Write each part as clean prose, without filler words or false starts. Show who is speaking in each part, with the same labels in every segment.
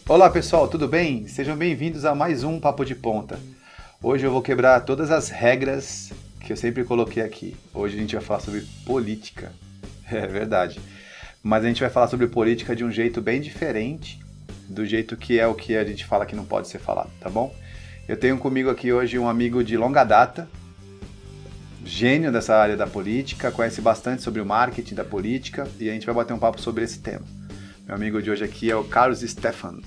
Speaker 1: Olá pessoal, tudo bem? Sejam bem-vindos a mais um Papo de Ponta. Hoje eu vou quebrar todas as regras que eu sempre coloquei aqui. Hoje a gente vai falar sobre política. É verdade. Mas a gente vai falar sobre política de um jeito bem diferente do jeito que é o que a gente fala que não pode ser falado, tá bom? Eu tenho comigo aqui hoje um amigo de longa data, gênio dessa área da política, conhece bastante sobre o marketing da política e a gente vai bater um papo sobre esse tema. Meu amigo de hoje aqui é o Carlos Stefan.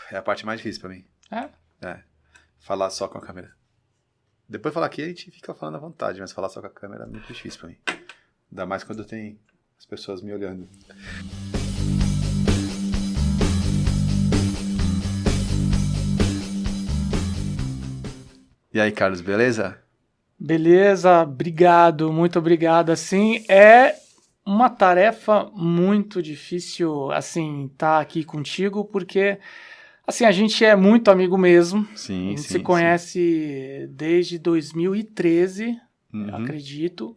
Speaker 1: É a parte mais difícil pra mim. É. Falar só com a câmera. Depois de falar aqui, a gente fica falando à vontade, mas falar só com a câmera é muito difícil pra mim. Ainda mais quando tem as pessoas me olhando. E aí, Carlos, beleza?
Speaker 2: Beleza, obrigado, muito obrigado. Assim, é uma tarefa muito difícil, assim, estar aqui contigo, porque, assim, a gente é muito amigo mesmo.
Speaker 1: Sim,
Speaker 2: A gente se conhece desde 2013, acredito.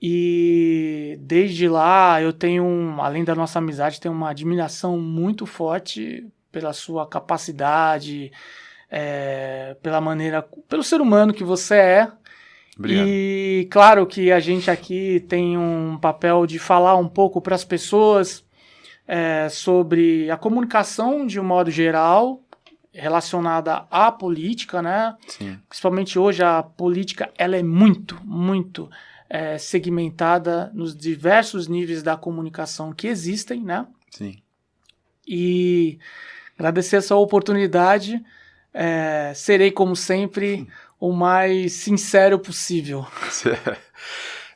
Speaker 2: E desde lá eu tenho, além da nossa amizade, tenho uma admiração muito forte pela sua capacidade, pela maneira, pelo ser humano que você é.
Speaker 1: Obrigado.
Speaker 2: E claro que a gente aqui tem um papel de falar um pouco para as pessoas sobre a comunicação de um modo geral relacionada à política, né?
Speaker 1: Sim.
Speaker 2: Principalmente hoje a política ela é muito segmentada nos diversos níveis da comunicação que existem, né?
Speaker 1: Sim.
Speaker 2: E agradecer essa oportunidade, serei como sempre o mais sincero possível.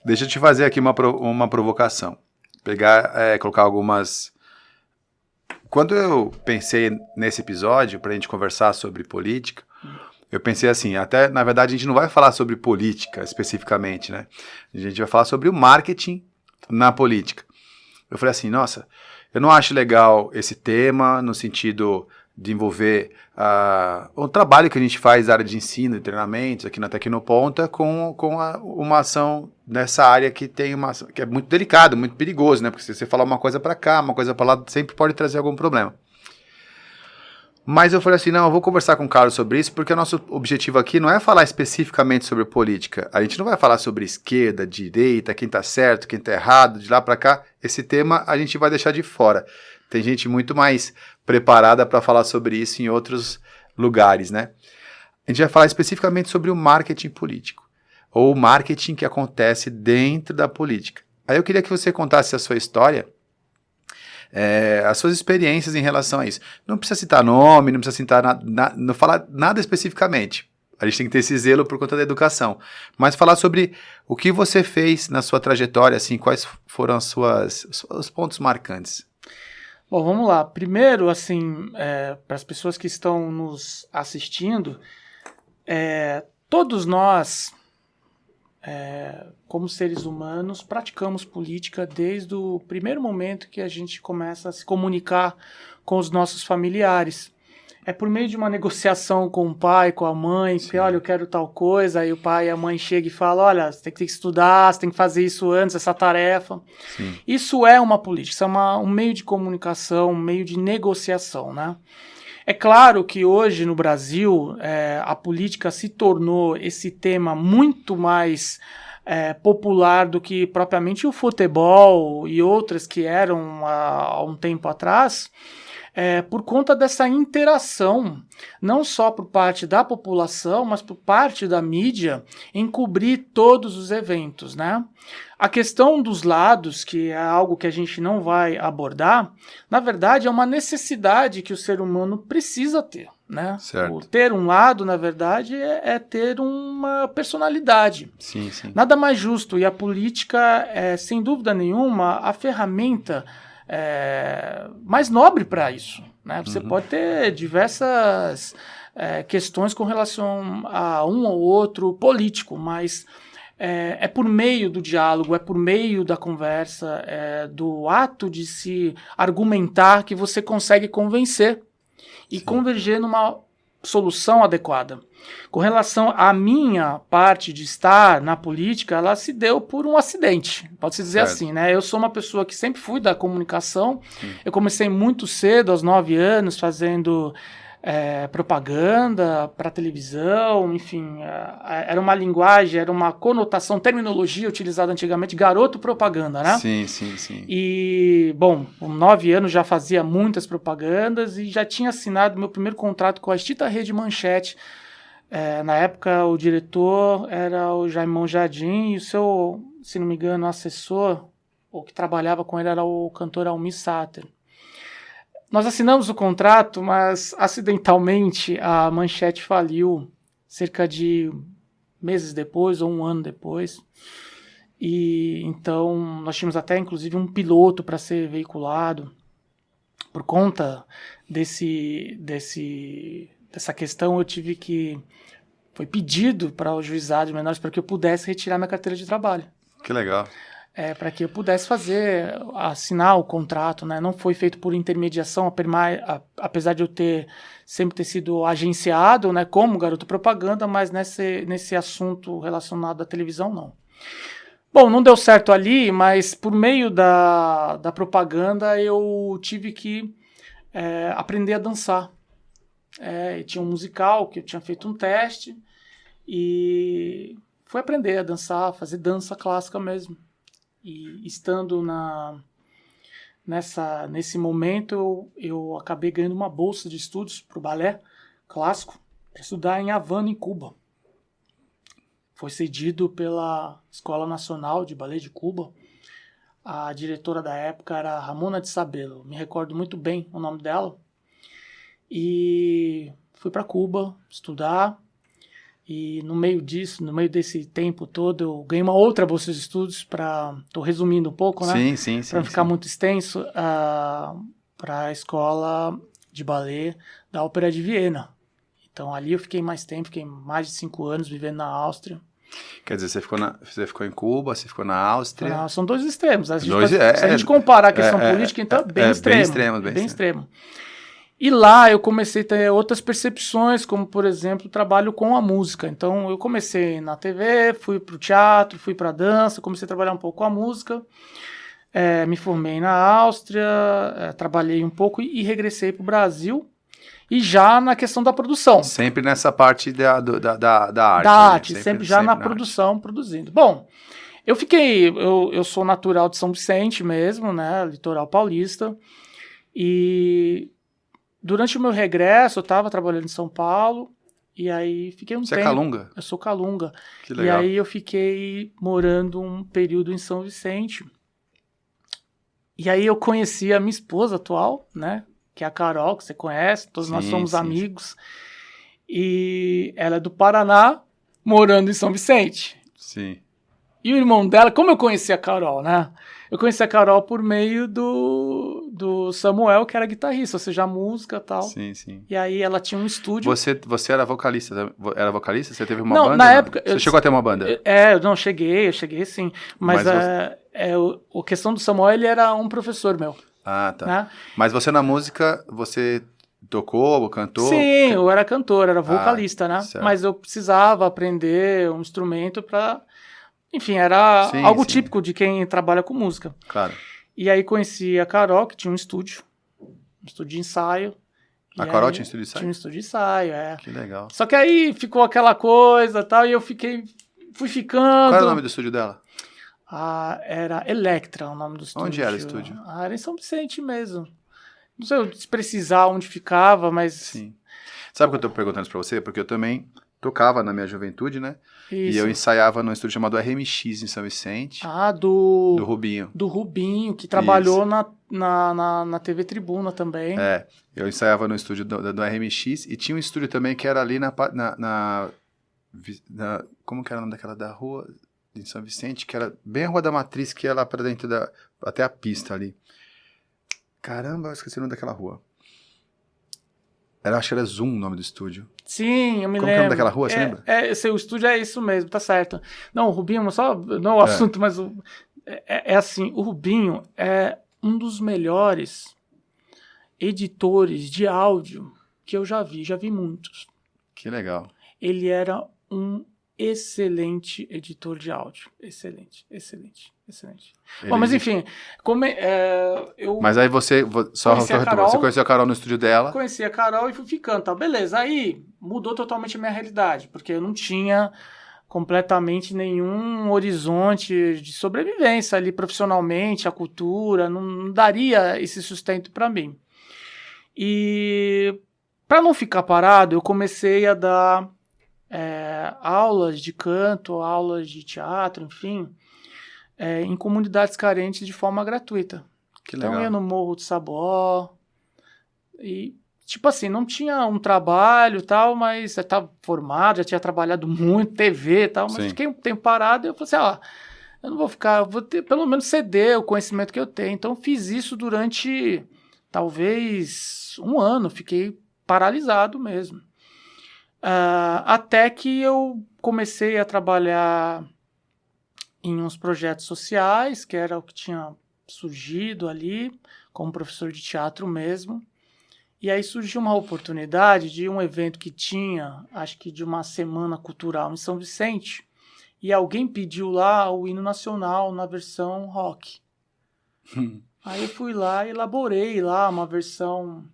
Speaker 1: Deixa eu te fazer aqui uma provocação. Colocar algumas... Quando eu pensei nesse episódio, para a gente conversar sobre política, eu pensei assim, até, na verdade, a gente não vai falar sobre política especificamente, né? A gente vai falar sobre o marketing na política. Eu falei assim, nossa, eu não acho legal esse tema no sentido de envolver o trabalho que a gente faz na área de ensino e treinamentos aqui na Tecnoponta com uma ação nessa área que que é muito delicado, muito perigoso, né? Porque se você falar uma coisa para cá, uma coisa para lá, sempre pode trazer algum problema. Mas eu falei assim, não, eu vou conversar com o Carlos sobre isso, porque o nosso objetivo aqui não é falar especificamente sobre política. A gente não vai falar sobre esquerda, direita, quem tá certo, quem tá errado, de lá para cá. Esse tema a gente vai deixar de fora. Tem gente muito mais preparada para falar sobre isso em outros lugares, né? A gente vai falar especificamente sobre o marketing político, ou o marketing que acontece dentro da política. Aí eu queria que você contasse a sua história, as suas experiências em relação a isso. Não precisa citar nome, não precisa citar não falar nada especificamente. A gente tem que ter esse zelo por conta da educação. Mas falar sobre o que você fez na sua trajetória, assim, quais foram os pontos marcantes.
Speaker 2: Bom, vamos lá. Primeiro, assim, para as pessoas que estão nos assistindo, todos nós, como seres humanos, praticamos política desde o primeiro momento que a gente começa a se comunicar com os nossos familiares. É por meio de uma negociação com o pai, com a mãe, que olha, eu quero tal coisa, aí o pai e a mãe chegam e falam, olha, você tem que estudar, você tem que fazer isso antes, essa tarefa.
Speaker 1: Sim. Isso
Speaker 2: é uma política, isso é um meio de comunicação, um meio de negociação, né? É claro que hoje no Brasil a política se tornou esse tema muito mais popular do que propriamente o futebol e outras que eram há um tempo atrás, por conta dessa interação, não só por parte da população, mas por parte da mídia, em cobrir todos os eventos, né? A questão dos lados, que é algo que a gente não vai abordar, na verdade é uma necessidade que o ser humano precisa ter, né?
Speaker 1: Certo.
Speaker 2: O ter um lado, na verdade, é ter uma personalidade.
Speaker 1: Sim, sim.
Speaker 2: Nada mais justo, e a política é, sem dúvida nenhuma, a ferramenta mais nobre para isso, né? Você pode ter diversas questões com relação a um ou outro político, mas é por meio do diálogo, é por meio da conversa, do ato de se argumentar que você consegue convencer e converger numa solução adequada. Com relação à minha parte de estar na política, ela se deu por um acidente, pode-se dizer assim, né? Eu sou uma pessoa que sempre fui da comunicação, eu comecei muito cedo, aos 9 anos, fazendo propaganda para televisão, enfim, era uma linguagem, era uma conotação, terminologia utilizada antigamente, garoto propaganda, né?
Speaker 1: Sim, sim, sim.
Speaker 2: E, bom, com 9 anos já fazia muitas propagandas e já tinha assinado meu primeiro contrato com a extinta Rede Manchete. Na época, o diretor era o Jaimão Jardim e o seu, se não me engano, assessor, ou que trabalhava com ele, era o cantor Almir Sater. Nós assinamos o contrato, mas acidentalmente a Manchete faliu cerca de meses depois ou um ano depois. E então nós tínhamos até inclusive um piloto para ser veiculado. Por conta dessa questão, eu tive que... Foi pedido para o juizado de menores para que eu pudesse retirar minha carteira de trabalho.
Speaker 1: Que legal.
Speaker 2: Para que eu pudesse assinar o contrato, né? Não foi feito por intermediação, apesar de eu sempre ter sido agenciado, né, como garoto propaganda, mas nesse assunto relacionado à televisão, não. Bom, não deu certo ali, mas por meio da propaganda eu tive que aprender a dançar. Tinha um musical que eu tinha feito um teste e fui aprender a dançar, fazer dança clássica mesmo. E estando nesse momento, eu acabei ganhando uma bolsa de estudos para o balé clássico, para estudar em Havana, em Cuba. Foi cedido pela Escola Nacional de Balé de Cuba. A diretora da época era Ramona de Sabelo, me recordo muito bem o nome dela. E fui para Cuba estudar. E no meio desse tempo todo, eu ganhei uma outra bolsa de estudos estou resumindo um pouco, né?
Speaker 1: Sim.
Speaker 2: Para não ficar muito extenso, para a escola de balé da Ópera de Viena. Então ali eu fiquei mais tempo, fiquei mais de 5 anos vivendo na Áustria.
Speaker 1: Quer dizer, você ficou em Cuba, você ficou na Áustria?
Speaker 2: São dois extremos. Se a gente comparar a questão política, então é bem extremo. Bem extremo. E lá eu comecei a ter outras percepções, como, por exemplo, o trabalho com a música. Então, eu comecei na TV, fui para o teatro, fui para a dança, comecei a trabalhar um pouco com a música, me formei na Áustria, trabalhei um pouco e regressei para o Brasil, e já na questão da produção.
Speaker 1: Sempre nessa parte da arte.
Speaker 2: Da arte, sempre já na produção, produzindo. Bom, eu sou natural de São Vicente mesmo, né, litoral paulista, e... Durante o meu regresso, eu estava trabalhando em São Paulo, e aí fiquei um tempo...
Speaker 1: Você é calunga?
Speaker 2: Eu sou calunga.
Speaker 1: Que legal.
Speaker 2: E aí eu fiquei morando um período em São Vicente. E aí eu conheci a minha esposa atual, né? Que é a Carol, que você conhece, todos nós somos amigos. E ela é do Paraná, morando em São Vicente.
Speaker 1: Sim.
Speaker 2: E o irmão dela, como eu conheci a Carol, né? Eu conheci a Carol por meio do Samuel, que era guitarrista, ou seja, a música e tal.
Speaker 1: Sim.
Speaker 2: E aí ela tinha um estúdio.
Speaker 1: Você era vocalista? Era vocalista? Você teve uma
Speaker 2: não,
Speaker 1: banda?
Speaker 2: Na época...
Speaker 1: Você chegou a ter uma banda?
Speaker 2: Eu cheguei sim. Mas a questão do Samuel, ele era um professor meu.
Speaker 1: Ah, tá.
Speaker 2: Né?
Speaker 1: Mas você na música, você tocou, cantou?
Speaker 2: Sim, eu era cantor, era vocalista, né?
Speaker 1: Certo.
Speaker 2: Mas eu precisava aprender um instrumento para... Enfim, era algo típico de quem trabalha com música.
Speaker 1: Claro.
Speaker 2: E aí conheci a Carol, que tinha um estúdio de ensaio.
Speaker 1: A Carol tinha um estúdio de ensaio?
Speaker 2: Tinha um estúdio de ensaio,
Speaker 1: Que legal.
Speaker 2: Só que aí ficou aquela coisa e tal, e eu fui ficando...
Speaker 1: Qual era o nome do estúdio dela?
Speaker 2: Era Electra, o nome do estúdio.
Speaker 1: Onde era o estúdio?
Speaker 2: Era em São Vicente mesmo. Não sei se precisar onde ficava, mas...
Speaker 1: Sim. Sabe o que eu estou perguntando isso pra você? Porque eu também tocava na minha juventude, né?
Speaker 2: Isso.
Speaker 1: E eu ensaiava num estúdio chamado RMX em São Vicente.
Speaker 2: Do
Speaker 1: Rubinho.
Speaker 2: Do Rubinho, que trabalhou na TV Tribuna também.
Speaker 1: Eu ensaiava no estúdio do RMX e tinha um estúdio também que era ali como que era o nome daquela da rua em São Vicente, que era bem a Rua da Matriz, que ia lá pra dentro até a pista ali. Caramba, eu esqueci o nome daquela rua. Acho que era Zoom o nome do estúdio.
Speaker 2: Sim, eu me lembro.
Speaker 1: Como que é o nome daquela rua, você lembra?
Speaker 2: O estúdio é isso mesmo, tá certo. Não, o Rubinho, só não é o assunto, mas assim, o Rubinho é um dos melhores editores de áudio que eu já vi muitos.
Speaker 1: Que legal.
Speaker 2: Ele era um excelente editor de áudio. Excelente. Bom, mas enfim, eu
Speaker 1: Mas aí você conheceu a Carol no estúdio dela?
Speaker 2: Conheci a Carol e fui ficando, tá? Beleza, aí mudou totalmente a minha realidade, porque eu não tinha completamente nenhum horizonte de sobrevivência ali profissionalmente, a cultura, não daria esse sustento para mim. E para não ficar parado, eu comecei a dar aulas de canto, aulas de teatro, enfim, em comunidades carentes de forma gratuita.
Speaker 1: Que legal.
Speaker 2: Então eu ia no Morro do Sabó e, tipo assim, não tinha um trabalho e tal, mas eu estava formado, já tinha trabalhado muito, TV e tal, mas fiquei um tempo parado e eu falei assim, eu não vou ficar, vou ter, pelo menos ceder o conhecimento que eu tenho. Então fiz isso durante, talvez, 1 ano, fiquei paralisado mesmo. Até que eu comecei a trabalhar em uns projetos sociais, que era o que tinha surgido ali, como professor de teatro mesmo. E aí surgiu uma oportunidade de um evento que tinha, acho que de uma semana cultural em São Vicente, e alguém pediu lá o hino nacional na versão rock. Aí eu fui lá e elaborei lá uma versão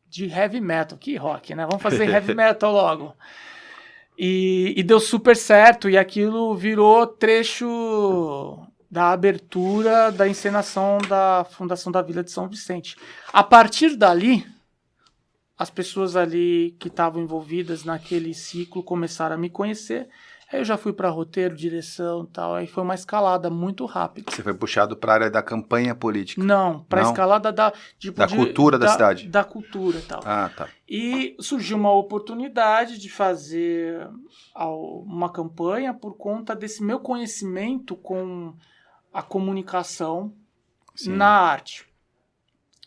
Speaker 2: de heavy metal. Que rock, né? Vamos fazer heavy metal logo. E deu super certo, e aquilo virou trecho da abertura da encenação da Fundação da Vila de São Vicente. A partir dali, as pessoas ali que estavam envolvidas naquele ciclo começaram a me conhecer. Aí eu já fui para roteiro, direção e tal. Aí foi uma escalada muito rápida.
Speaker 1: Você foi puxado para a área da campanha política?
Speaker 2: Não, para a escalada da
Speaker 1: cultura da cidade?
Speaker 2: Da cultura e tal.
Speaker 1: Ah, tá.
Speaker 2: E surgiu uma oportunidade de fazer uma campanha por conta desse meu conhecimento com a comunicação na arte.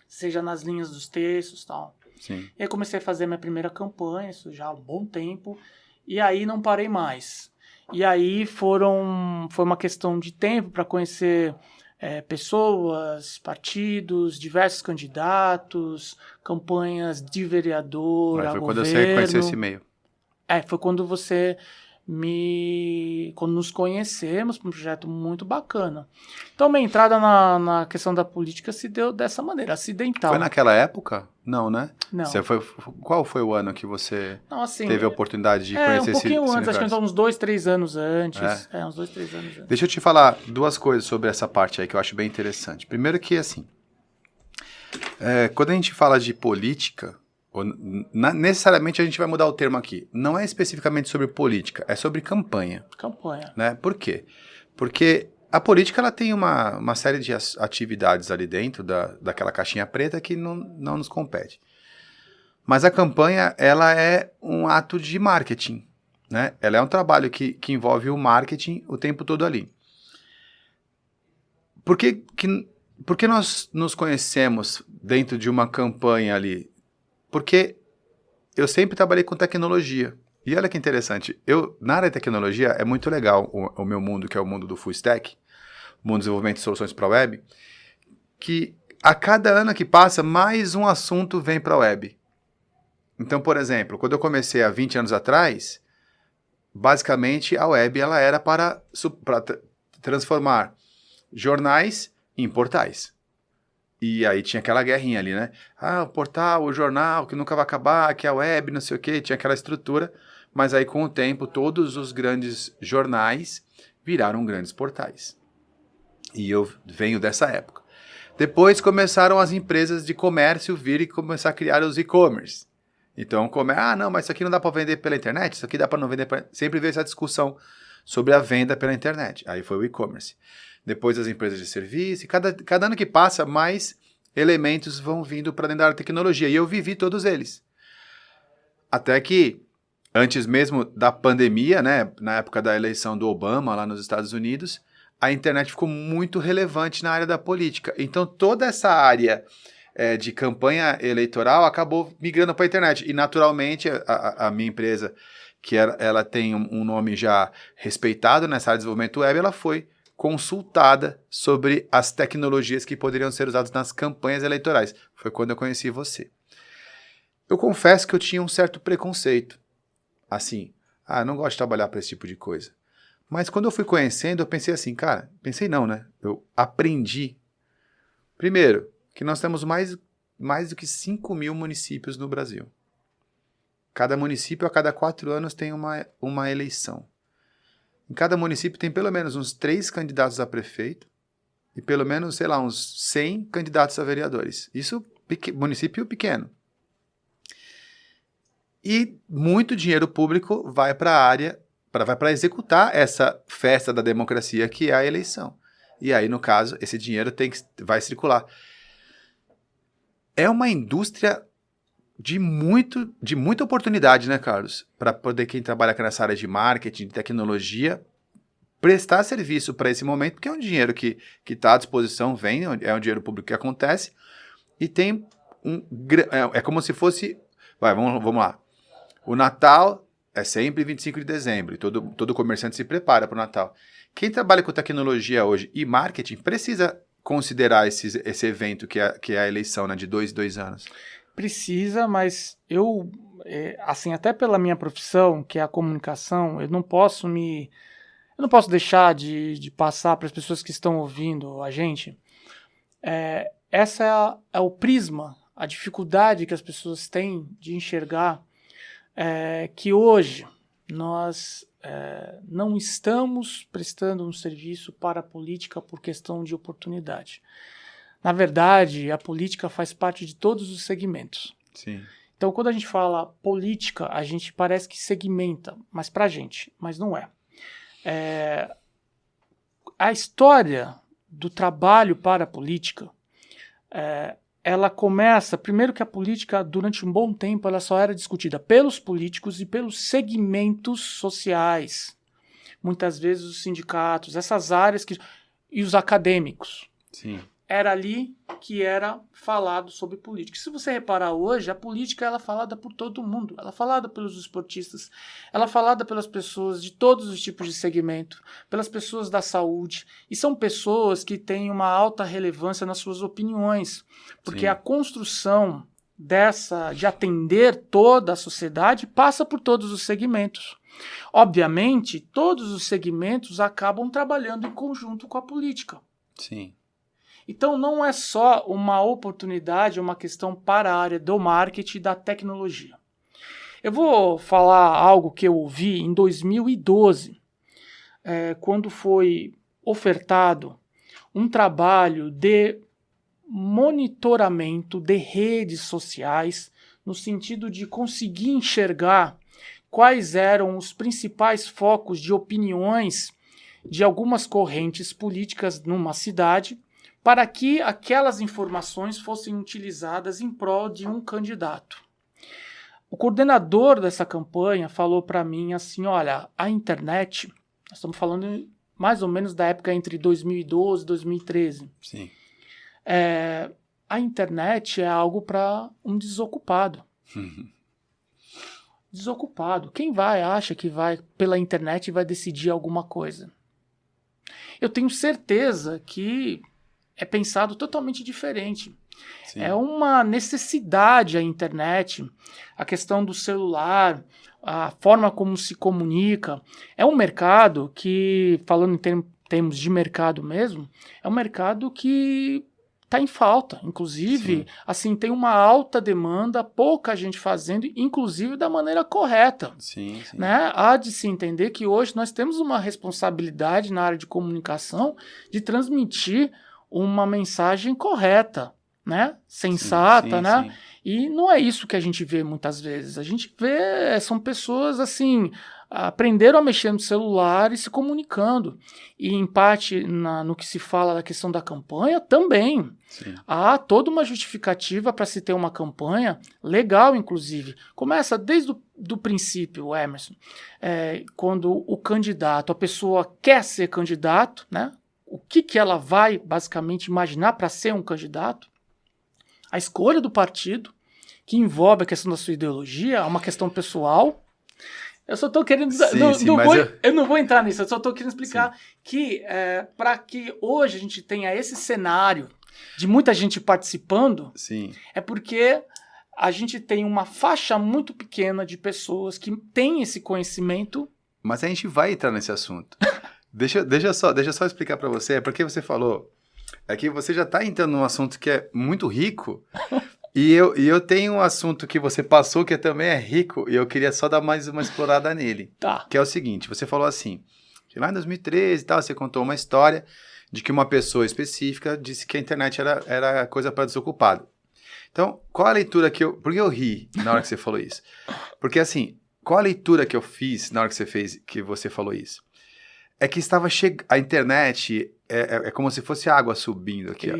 Speaker 2: Seja nas linhas dos textos e tal.
Speaker 1: Sim.
Speaker 2: E aí comecei a fazer minha primeira campanha, isso já há um bom tempo. E aí não parei mais. E aí foi uma questão de tempo para conhecer pessoas, partidos, diversos candidatos, campanhas de vereador, a
Speaker 1: foi
Speaker 2: governo.
Speaker 1: Quando você conheceu esse meio.
Speaker 2: Foi quando quando nos conhecemos, um projeto muito bacana. Então, minha entrada na questão da política se deu dessa maneira, acidental.
Speaker 1: Foi naquela época? Não, né?
Speaker 2: Não.
Speaker 1: Qual foi o ano que você
Speaker 2: assim,
Speaker 1: teve a oportunidade de conhecer esse
Speaker 2: um pouquinho antes,
Speaker 1: universo?
Speaker 2: acho que uns 2, 3 anos antes. Uns 2, 3 anos antes.
Speaker 1: Deixa eu te falar 2 coisas sobre essa parte aí que eu acho bem interessante. Primeiro que, assim, quando a gente fala de política, necessariamente a gente vai mudar o termo aqui. Não é especificamente sobre política, é sobre campanha.
Speaker 2: Campanha.
Speaker 1: Né? Por quê? Porque a política ela tem uma série de atividades ali dentro daquela caixinha preta que não nos compete. Mas a campanha ela é um ato de marketing. Né? Ela é um trabalho que envolve o marketing o tempo todo ali. Por que nós nos conhecemos dentro de uma campanha ali? Porque eu sempre trabalhei com tecnologia. E olha que interessante, na área de tecnologia é muito legal o meu mundo, que é o mundo do full stack, o mundo de desenvolvimento de soluções para a web, que a cada ano que passa, mais um assunto vem para a web. Então, por exemplo, quando eu comecei há 20 anos atrás, basicamente a web ela era para transformar jornais em portais. E aí tinha aquela guerrinha ali, né? O portal, o jornal, que nunca vai acabar, que é a web, não sei o quê, tinha aquela estrutura. Mas aí, com o tempo, todos os grandes jornais viraram grandes portais. E eu venho dessa época. Depois começaram as empresas de comércio vir e começar a criar os e-commerce. Então, não, mas isso aqui não dá para vender pela internet, isso aqui dá para não vender... Sempre veio essa discussão sobre a venda pela internet. Aí foi o e-commerce. Depois as empresas de serviço, e cada ano que passa, mais elementos vão vindo para dentro da tecnologia. E eu vivi todos eles. Até que, antes mesmo da pandemia, né, na época da eleição do Obama, lá nos Estados Unidos, a internet ficou muito relevante na área da política. Então, toda essa área de campanha eleitoral acabou migrando para a internet. E, naturalmente, a minha empresa, que ela tem um nome já respeitado nessa área de desenvolvimento web, ela foi consultada sobre as tecnologias que poderiam ser usadas nas campanhas eleitorais. Foi quando eu conheci você. Eu confesso que eu tinha um certo preconceito. assim, eu não gosto de trabalhar para esse tipo de coisa. Mas quando eu fui conhecendo, eu pensei assim, cara, pensei não, né? Eu aprendi. Primeiro, que nós temos mais do que 5.000 municípios no Brasil. Cada município, a cada 4 anos, tem uma eleição. Em cada município tem pelo menos uns 3 candidatos a prefeito e pelo menos, sei lá, uns 100 candidatos a vereadores. Isso, município pequeno. E muito dinheiro público vai para a área, vai para executar essa festa da democracia que é a eleição. E aí, no caso, esse dinheiro vai circular. É uma indústria de muita oportunidade, né, Carlos? Para poder quem trabalha nessa área de marketing, de tecnologia, prestar serviço para esse momento, porque é um dinheiro que está à disposição, é um dinheiro público que acontece, e tem é como se fosse... vamos lá. O Natal é sempre 25 de dezembro, e todo comerciante se prepara para o Natal. Quem trabalha com tecnologia hoje e marketing precisa considerar esse evento que é a eleição, né, de 2 anos.
Speaker 2: Precisa, mas eu, assim, até pela minha profissão, que é a comunicação, eu não posso deixar de passar para as pessoas que estão ouvindo a gente. Essa é o prisma, a dificuldade que as pessoas têm de enxergar que hoje nós não estamos prestando um serviço para a política por questão de oportunidade. Na verdade, a política faz parte de todos os segmentos.
Speaker 1: Sim.
Speaker 2: Então, quando a gente fala política, a gente parece que segmenta, mas para a gente, mas não é. A história do trabalho para a política, ela começa, primeiro que a política, durante um bom tempo, ela só era discutida pelos políticos e pelos segmentos sociais. Muitas vezes os sindicatos, essas áreas e os acadêmicos.
Speaker 1: Sim.
Speaker 2: Era ali que era falado sobre política. Se você reparar hoje, a política ela é falada por todo mundo. Ela é falada pelos esportistas, ela é falada pelas pessoas de todos os tipos de segmento, pelas pessoas da saúde. E são pessoas que têm uma alta relevância nas suas opiniões. Porque a construção de atender toda a sociedade passa por todos os segmentos. Obviamente, todos os segmentos acabam trabalhando em conjunto com a política.
Speaker 1: Sim.
Speaker 2: Então, não é só uma oportunidade, uma questão para a área do marketing e da tecnologia. Eu vou falar algo que eu ouvi em 2012, quando foi ofertado um trabalho de monitoramento de redes sociais, no sentido de conseguir enxergar quais eram os principais focos de opiniões de algumas correntes políticas numa cidade, para que aquelas informações fossem utilizadas em prol de um candidato. O coordenador dessa campanha falou para mim assim, olha, a internet, nós estamos falando mais ou menos da época entre 2012 e 2013.
Speaker 1: Sim.
Speaker 2: A internet é algo para um desocupado. Desocupado. Quem acha que vai pela internet e vai decidir alguma coisa? Eu tenho certeza que é pensado totalmente diferente. Sim. É uma necessidade a internet, a questão do celular, a forma como se comunica. É um mercado que, falando em termos de mercado mesmo, é um mercado que está em falta. Inclusive, assim, tem uma alta demanda, pouca gente fazendo, inclusive da maneira correta.
Speaker 1: Sim.
Speaker 2: Né? Há de se entender que hoje nós temos uma responsabilidade na área de comunicação de transmitir uma mensagem correta, né? Sensata, né? Sim. E não é isso que a gente vê muitas vezes. A gente vê, são pessoas assim, aprenderam a mexer no celular e se comunicando. E em parte, no que se fala da questão da campanha, também.
Speaker 1: Sim.
Speaker 2: Há toda uma justificativa para se ter uma campanha, legal inclusive. Começa desde do princípio, Emerson, quando o candidato, a pessoa quer ser candidato, né? O que ela vai, basicamente, imaginar para ser um candidato, a escolha do partido, que envolve a questão da sua ideologia, é uma questão pessoal. Eu só estou querendo... Eu não vou entrar nisso, eu só estou querendo explicar que para que hoje a gente tenha esse cenário de muita gente participando, é porque a gente tem uma faixa muito pequena de pessoas que têm esse conhecimento.
Speaker 1: Mas a gente vai entrar nesse assunto. Deixa eu só explicar para você, é porque você falou, é que você já está entrando num assunto que é muito rico, e eu tenho um assunto que você passou que também é rico, e eu queria só dar mais uma explorada nele.
Speaker 2: Tá.
Speaker 1: Que é o seguinte, você falou assim, que lá em 2013 e tal, você contou uma história de que uma pessoa específica disse que a internet era coisa para desocupado. Então, qual a leitura por que eu ri na hora que você falou isso? Porque assim, qual a leitura que eu fiz na hora que você falou isso? É que a internet é como se fosse água subindo aqui, ó,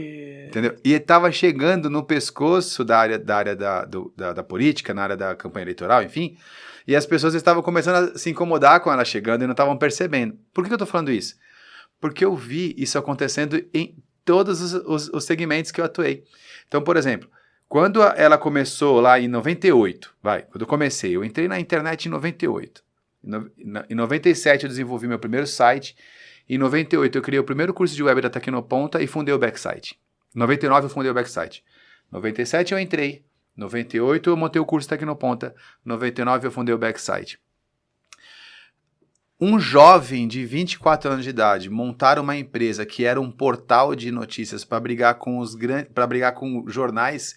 Speaker 1: entendeu? E estava chegando no pescoço da área da política, na área da campanha eleitoral, enfim, e as pessoas estavam começando a se incomodar com ela chegando e não estavam percebendo. Por que eu estou falando isso? Porque eu vi isso acontecendo em todos os segmentos que eu atuei. Então, por exemplo, quando ela começou lá em 98, quando eu entrei na internet em 98. Em 97 eu desenvolvi meu primeiro site. Em 98 eu criei o primeiro curso de web da Tecnoponta e fundei o Backsite. Em 99 eu fundei o Backsite. Em 97 eu entrei. Em 98 eu montei o curso Tecnoponta. Em 99 eu fundei o Backsite. Um jovem de 24 anos de idade montar uma empresa que era um portal de notícias para brigar com jornais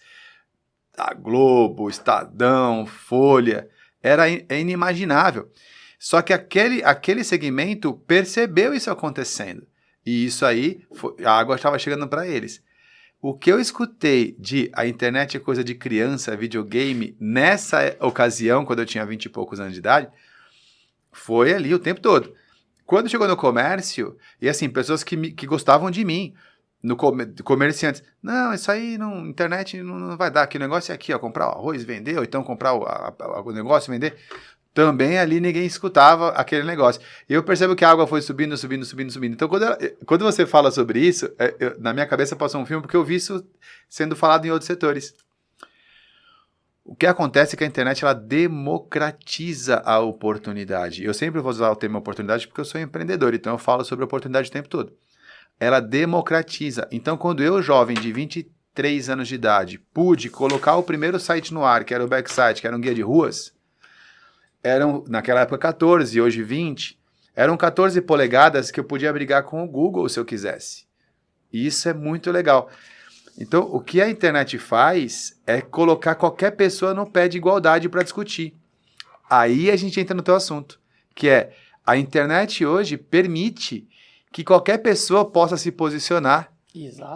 Speaker 1: da Globo, Estadão, Folha, é inimaginável. Só que aquele segmento percebeu isso acontecendo. E isso aí, a água estava chegando para eles. O que eu escutei de a internet é coisa de criança, videogame, nessa ocasião, quando eu tinha 20 e poucos anos de idade, foi ali o tempo todo. Quando chegou no comércio, e assim, pessoas que gostavam de mim, comerciantes, não, isso aí, internet não vai dar, que o negócio é aqui, ó, comprar o arroz e vender, ou então comprar o negócio e vender. Também ali ninguém escutava aquele negócio. E eu percebo que a água foi subindo. Então, quando você fala sobre isso, na minha cabeça passou um filme, porque eu vi isso sendo falado em outros setores. O que acontece é que a internet ela democratiza a oportunidade. Eu sempre vou usar o termo oportunidade porque eu sou empreendedor, então eu falo sobre oportunidade o tempo todo. Ela democratiza. Então, quando eu, jovem de 23 anos de idade, pude colocar o primeiro site no ar, que era o Backsite, que era um guia de ruas, eram, naquela época, 14, hoje 20, eram 14 polegadas que eu podia brigar com o Google se eu quisesse. E isso é muito legal. Então, o que a internet faz é colocar qualquer pessoa no pé de igualdade para discutir. Aí a gente entra no teu assunto, que é a internet hoje permite que qualquer pessoa possa se posicionar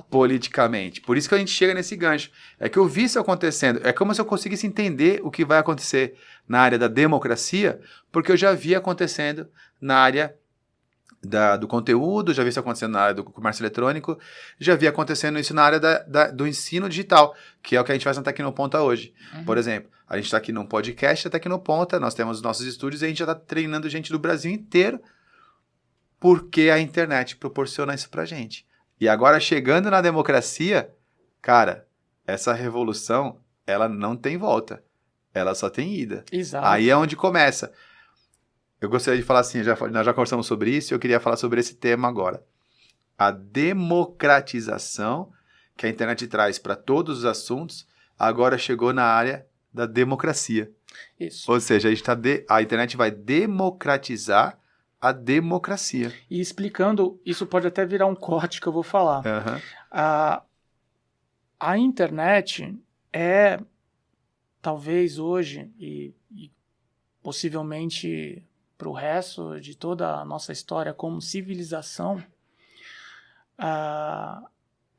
Speaker 1: politicamente. Por isso que a gente chega nesse gancho. É que eu vi isso acontecendo. É como se eu conseguisse entender o que vai acontecer na área da democracia, porque eu já vi acontecendo na área do conteúdo, já vi isso acontecendo na área do comércio eletrônico, já vi acontecendo isso na área do ensino digital, que é o que a gente faz na Tecnoponta hoje. Uhum. Por exemplo, a gente está aqui num podcast da Tecnoponta, nós temos os nossos estúdios e a gente já está treinando gente do Brasil inteiro porque a internet proporciona isso pra gente. E agora, chegando na democracia, cara, essa revolução, ela não tem volta. Ela só tem ida.
Speaker 2: Exato.
Speaker 1: Aí é onde começa. Eu gostaria de falar assim, nós já conversamos sobre isso, e eu queria falar sobre esse tema agora. A democratização que a internet traz para todos os assuntos, agora chegou na área da democracia.
Speaker 2: Isso.
Speaker 1: Ou seja, a internet vai democratizar a democracia.
Speaker 2: E explicando, isso pode até virar um corte que eu vou falar.
Speaker 1: Uhum.
Speaker 2: A internet é, talvez hoje, e possivelmente para o resto de toda a nossa história como civilização,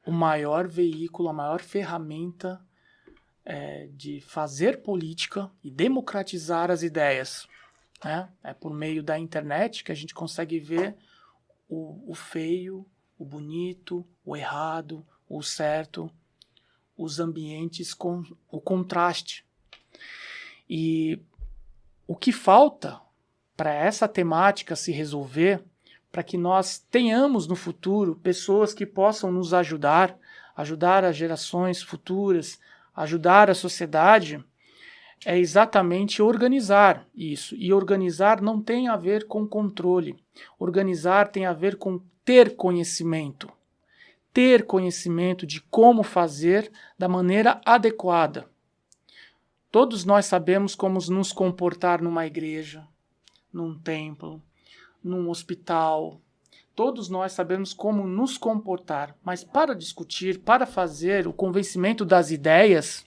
Speaker 2: o maior veículo, a maior ferramenta de fazer política e democratizar as ideias. É por meio da internet que a gente consegue ver o feio, o bonito, o errado, o certo, os ambientes com o contraste. E o que falta para essa temática se resolver, para que nós tenhamos no futuro pessoas que possam nos ajudar as gerações futuras, ajudar a sociedade, é exatamente organizar isso. E organizar não tem a ver com controle. Organizar tem a ver com ter conhecimento. Ter conhecimento de como fazer da maneira adequada. Todos nós sabemos como nos comportar numa igreja, num templo, num hospital. Todos nós sabemos como nos comportar, mas para discutir, para fazer o convencimento das ideias,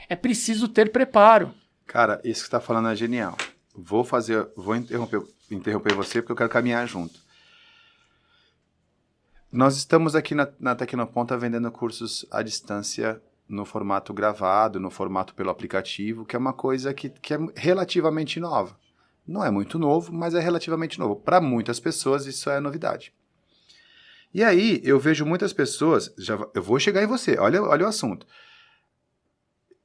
Speaker 2: é preciso ter preparo.
Speaker 1: Cara, isso que você está falando é genial. Vou interromper você porque eu quero caminhar junto. Nós estamos aqui na Tecnoponta vendendo cursos à distância no formato gravado, no formato pelo aplicativo, que é uma coisa que é relativamente nova. Não é muito novo, mas é relativamente novo. Para muitas pessoas isso é novidade. E aí eu vejo muitas pessoas, eu vou chegar em você, olha o assunto.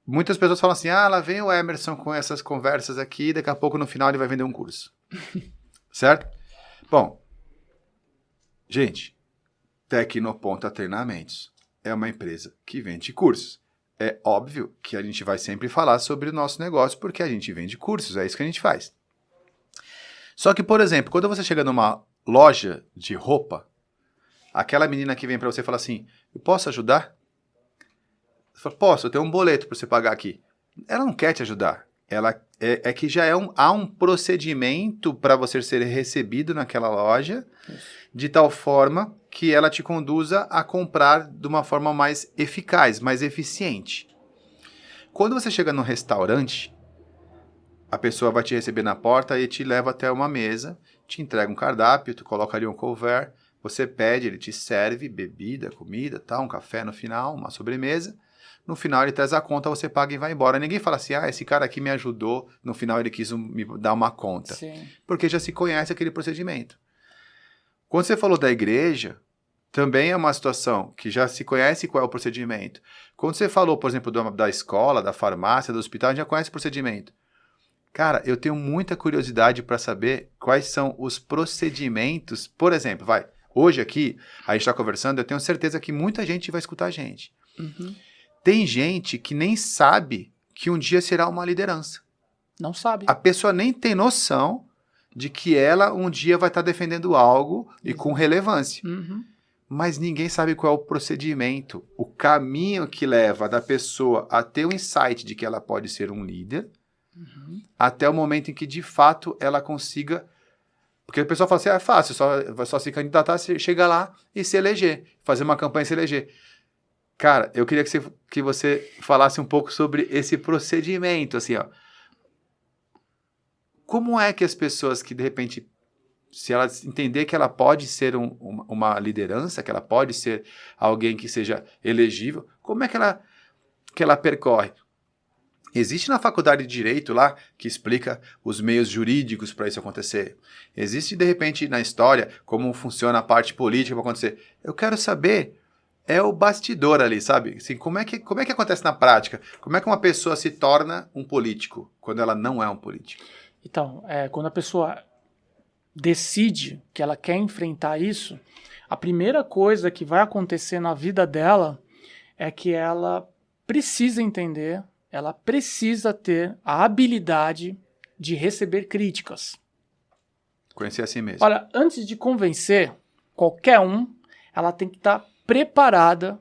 Speaker 1: Muitas pessoas falam assim, lá vem o Emerson com essas conversas aqui, daqui a pouco no final ele vai vender um curso. Certo? Bom, gente, Tecnoponta Treinamentos é uma empresa que vende cursos. É óbvio que a gente vai sempre falar sobre o nosso negócio porque a gente vende cursos, é isso que a gente faz. Só que, por exemplo, quando você chega numa loja de roupa, aquela menina que vem para você e fala assim, eu posso ajudar? Você fala, posso, eu tenho um boleto para você pagar aqui. Ela não quer te ajudar. Ela que já há um procedimento para você ser recebido naquela loja, de tal forma que ela te conduza a comprar de uma forma mais eficaz, mais eficiente. Quando você chega num restaurante, a pessoa vai te receber na porta e te leva até uma mesa, te entrega um cardápio, tu coloca ali um couvert, você pede, ele te serve bebida, comida, tal, um café no final, uma sobremesa. No final ele traz a conta, você paga e vai embora. Ninguém fala assim, esse cara aqui me ajudou, no final ele quis me dar uma conta.
Speaker 2: Sim.
Speaker 1: Porque já se conhece aquele procedimento. Quando você falou da igreja, também é uma situação que já se conhece qual é o procedimento. Quando você falou, por exemplo, da escola, da farmácia, do hospital, a gente já conhece o procedimento. Cara, eu tenho muita curiosidade para saber quais são os procedimentos. Por exemplo, hoje aqui, a gente está conversando, eu tenho certeza que muita gente vai escutar a gente.
Speaker 2: Uhum.
Speaker 1: Tem gente que nem sabe que um dia será uma liderança.
Speaker 2: Não sabe.
Speaker 1: A pessoa nem tem noção de que ela um dia vai estar defendendo algo e com relevância.
Speaker 2: Uhum.
Speaker 1: Mas ninguém sabe qual é o procedimento, o caminho que leva da pessoa a ter o insight de que ela pode ser um líder, até o momento em que, de fato, ela consiga... Porque a pessoa fala assim, é fácil, vai só se candidatar, chegar lá e se eleger, fazer uma campanha e se eleger. Cara, eu queria que você falasse um pouco sobre esse procedimento, assim, ó. Como é que as pessoas que, de repente, se ela entender que ela pode ser uma liderança, que ela pode ser alguém que seja elegível, como é que ela percorre? Existe na faculdade de Direito lá que explica os meios jurídicos para isso acontecer. Existe, de repente, na história, como funciona a parte política para acontecer. Eu quero saber, é o bastidor ali, sabe? Assim, como é que acontece na prática? Como é que uma pessoa se torna um político quando ela não é um político?
Speaker 2: Então, quando a pessoa decide que ela quer enfrentar isso, a primeira coisa que vai acontecer na vida dela é que ela precisa entender, ela precisa ter a habilidade de receber críticas.
Speaker 1: Conhecer a si mesmo.
Speaker 2: Olha, antes de convencer qualquer um, ela tem que estar preparada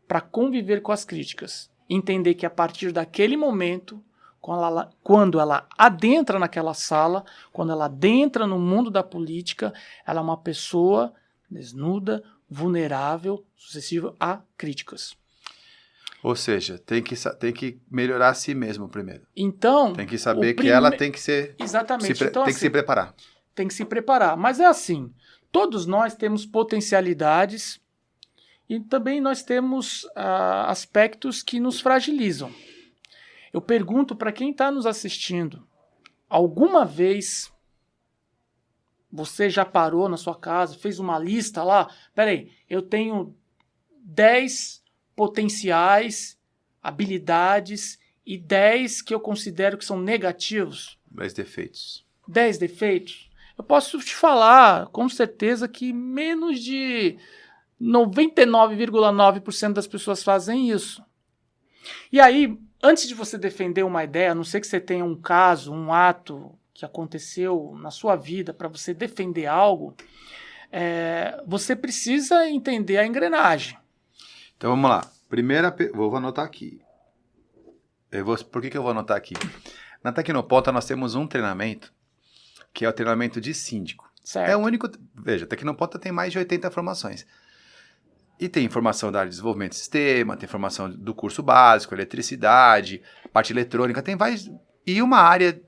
Speaker 2: para conviver com as críticas. Entender que a partir daquele momento, quando ela adentra naquela sala, quando ela adentra no mundo da política, ela é uma pessoa desnuda, vulnerável, suscetível a críticas.
Speaker 1: Ou seja, tem que melhorar a si mesmo primeiro.
Speaker 2: Então,
Speaker 1: tem que saber que ela tem que ser...
Speaker 2: Exatamente.
Speaker 1: Então, tem que se preparar.
Speaker 2: Tem que se preparar. Mas é assim, todos nós temos potencialidades e também nós temos aspectos que nos fragilizam. Eu pergunto para quem está nos assistindo, alguma vez você já parou na sua casa, fez uma lista lá? Peraí, eu tenho 10 potenciais, habilidades e 10 que eu considero que são negativos.
Speaker 1: 10 defeitos.
Speaker 2: 10 defeitos. Eu posso te falar com certeza que menos de 99,9% das pessoas fazem isso. E aí, antes de você defender uma ideia, a não ser que você tenha um caso, um ato que aconteceu na sua vida para você defender algo, você precisa entender a engrenagem.
Speaker 1: Então vamos lá. Vou anotar aqui. Por que eu vou anotar aqui? Na Tecnoponta nós temos um treinamento, que é o treinamento de síndico.
Speaker 2: Certo.
Speaker 1: É o único... Veja, a Tecnoponta tem mais de 80 formações. E tem informação da área de desenvolvimento de sistema, tem informação do curso básico, eletricidade, parte eletrônica, tem várias... E uma área...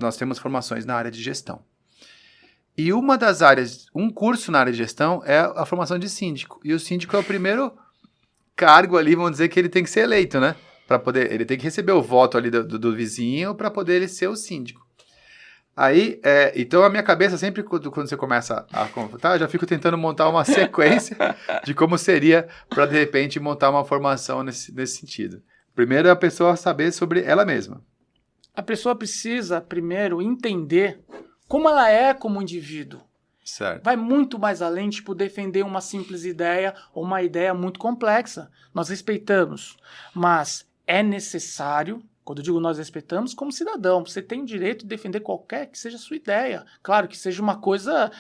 Speaker 1: Nós temos formações na área de gestão. E uma das áreas... Um curso na área de gestão é a formação de síndico. E o síndico é o primeiro cargo ali, vamos dizer, que ele tem que ser eleito, né? Para poder... Ele tem que receber o voto ali do vizinho para poder ele ser o síndico. Aí, então a minha cabeça sempre, quando você começa a contar, eu já fico tentando montar uma sequência de como seria para, de repente, montar uma formação nesse sentido. Primeiro é a pessoa saber sobre ela mesma.
Speaker 2: A pessoa precisa, primeiro, entender como ela é como indivíduo.
Speaker 1: Certo.
Speaker 2: Vai muito mais além, tipo, defender uma simples ideia ou uma ideia muito complexa. Nós respeitamos, mas é necessário... Quando eu digo nós respeitamos, como cidadão, você tem o direito de defender qualquer que seja a sua ideia. Claro que seja uma coisa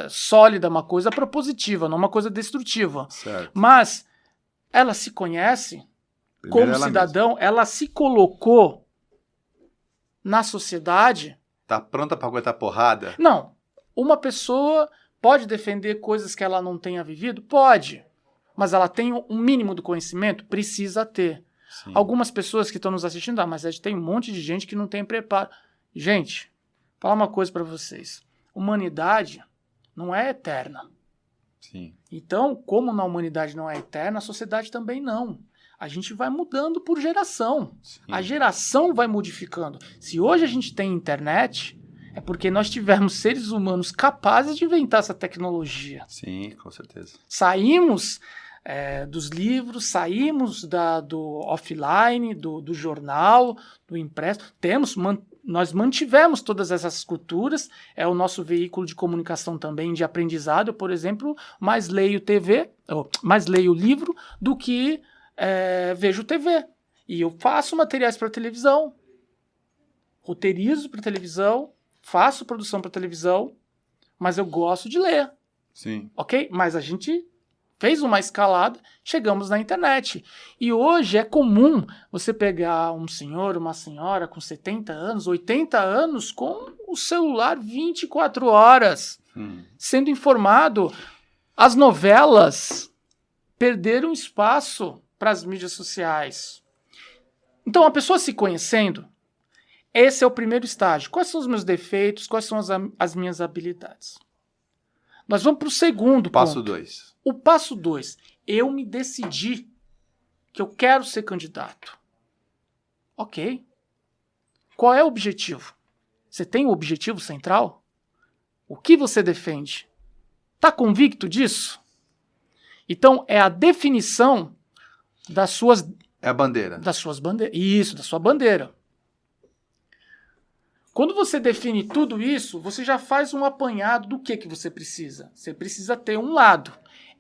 Speaker 2: sólida, uma coisa propositiva, não uma coisa destrutiva.
Speaker 1: Certo.
Speaker 2: Mas ela se conhece
Speaker 1: Primeiro
Speaker 2: como cidadão, ela se colocou na sociedade.
Speaker 1: Tá pronta para aguentar porrada?
Speaker 2: Não. Uma pessoa pode defender coisas que ela não tenha vivido? Pode. Mas ela tem um mínimo do conhecimento? Precisa ter.
Speaker 1: Sim.
Speaker 2: Algumas pessoas que estão nos assistindo, mas tem um monte de gente que não tem preparo. Gente, vou falar uma coisa para vocês. Humanidade não é eterna.
Speaker 1: Sim.
Speaker 2: Então, como na humanidade não é eterna, a sociedade também não. A gente vai mudando por geração.
Speaker 1: Sim.
Speaker 2: A geração vai modificando. Se hoje a gente tem internet, é porque nós tivemos seres humanos capazes de inventar essa tecnologia.
Speaker 1: Sim, com certeza.
Speaker 2: Saímos... dos livros, saímos do offline, do jornal, do impresso. Nós mantivemos todas essas culturas, é o nosso veículo de comunicação também, de aprendizado. Eu, por exemplo, mais leio livro do que vejo TV. E eu faço materiais para televisão, roteirizo para televisão, faço produção para televisão, mas eu gosto de ler.
Speaker 1: Sim.
Speaker 2: Ok? Mas a gente... fez uma escalada, chegamos na internet. E hoje é comum você pegar um senhor, uma senhora com 70 anos, 80 anos, com o celular 24 horas, sendo informado. As novelas perderam espaço para as mídias sociais. Então, a pessoa se conhecendo, esse é o primeiro estágio. Quais são os meus defeitos? Quais são as minhas habilidades? Nós vamos para o segundo
Speaker 1: Passo
Speaker 2: ponto.
Speaker 1: 2.
Speaker 2: O passo 2, eu me decidi que eu quero ser candidato. Ok. Qual é o objetivo? Você tem um objetivo central? O que você defende? Está convicto disso? Então, é a definição das suas...
Speaker 1: É a bandeira.
Speaker 2: Das suas bandeiras. Isso, da sua bandeira. Quando você define tudo isso, você já faz um apanhado do que você precisa. Você precisa ter um lado.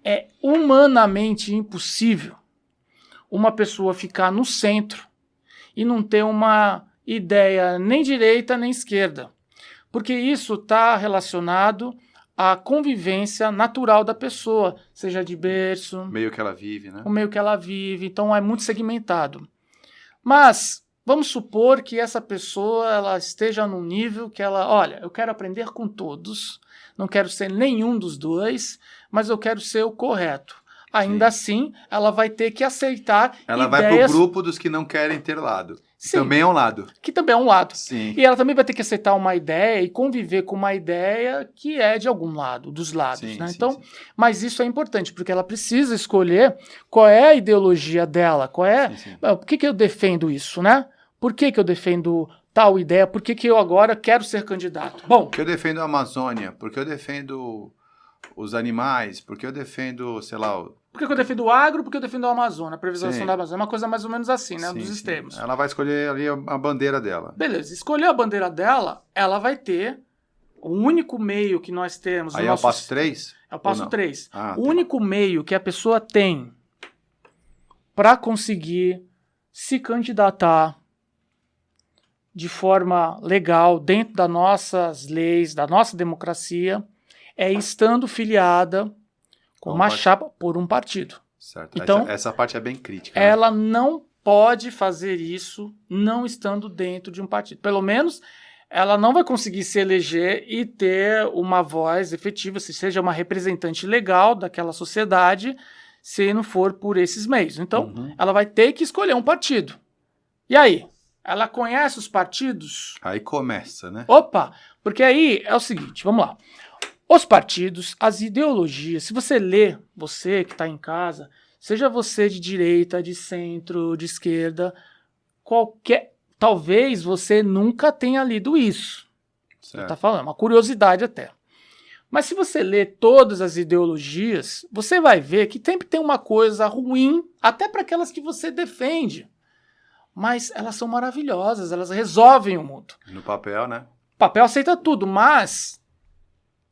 Speaker 2: É humanamente impossível uma pessoa ficar no centro e não ter uma ideia nem direita nem esquerda. Porque isso está relacionado à convivência natural da pessoa, seja de berço...
Speaker 1: O meio que ela vive, né?
Speaker 2: O meio que ela vive, então é muito segmentado. Mas vamos supor que essa pessoa ela esteja num nível que ela... Olha, eu quero aprender com todos, não quero ser nenhum dos dois... mas eu quero ser o correto. Ainda assim, ela vai ter que aceitar
Speaker 1: ela
Speaker 2: ideias...
Speaker 1: vai pro grupo dos que não querem ter lado.
Speaker 2: Sim,
Speaker 1: também é um lado.
Speaker 2: Que também é um lado.
Speaker 1: Sim.
Speaker 2: E ela também vai ter que aceitar uma ideia e conviver com uma ideia que é de algum lado, dos lados.
Speaker 1: Sim,
Speaker 2: né?
Speaker 1: sim,
Speaker 2: Então,
Speaker 1: sim.
Speaker 2: mas isso é importante, porque ela precisa escolher qual é a ideologia dela, qual é...
Speaker 1: Sim.
Speaker 2: Por que eu defendo isso, né? Por que eu defendo tal ideia? Por que eu agora quero ser candidato? Bom...
Speaker 1: Porque eu defendo a Amazônia, porque eu defendo... os animais, porque eu defendo, sei lá...
Speaker 2: Por que eu defendo o agro, porque eu defendo a Amazônia, a preservação
Speaker 1: Sim.
Speaker 2: da Amazônia. É uma coisa mais ou menos assim, né?
Speaker 1: Sim,
Speaker 2: Dos
Speaker 1: sim.
Speaker 2: extremos.
Speaker 1: Ela vai escolher ali a bandeira dela.
Speaker 2: Beleza, escolheu a bandeira dela, ela vai ter o único meio que nós temos...
Speaker 1: Aí é o passo 3?
Speaker 2: É o passo 3.
Speaker 1: Ah,
Speaker 2: o único meio que a pessoa tem para conseguir se candidatar de forma legal, dentro das nossas leis, da nossa democracia, é estando filiada com uma chapa por um partido.
Speaker 1: Certo.
Speaker 2: Então,
Speaker 1: essa parte é bem crítica.
Speaker 2: ela não pode fazer isso não estando dentro de um partido. Pelo menos ela não vai conseguir se eleger e ter uma voz efetiva, se seja uma representante legal daquela sociedade, se não for por esses meios. Então, ela vai ter que escolher um partido. E aí? Ela conhece os partidos?
Speaker 1: Aí começa, né?
Speaker 2: Opa! Porque aí é o seguinte, vamos lá. Os partidos, as ideologias, se você lê, você que está em casa, seja você de direita, de centro, de esquerda, talvez você nunca tenha lido isso. Você está falando, uma curiosidade até. Mas se você lê todas as ideologias, você vai ver que sempre tem uma coisa ruim, até para aquelas que você defende. Mas elas são maravilhosas, elas resolvem o mundo.
Speaker 1: No papel, né?
Speaker 2: O papel aceita tudo, mas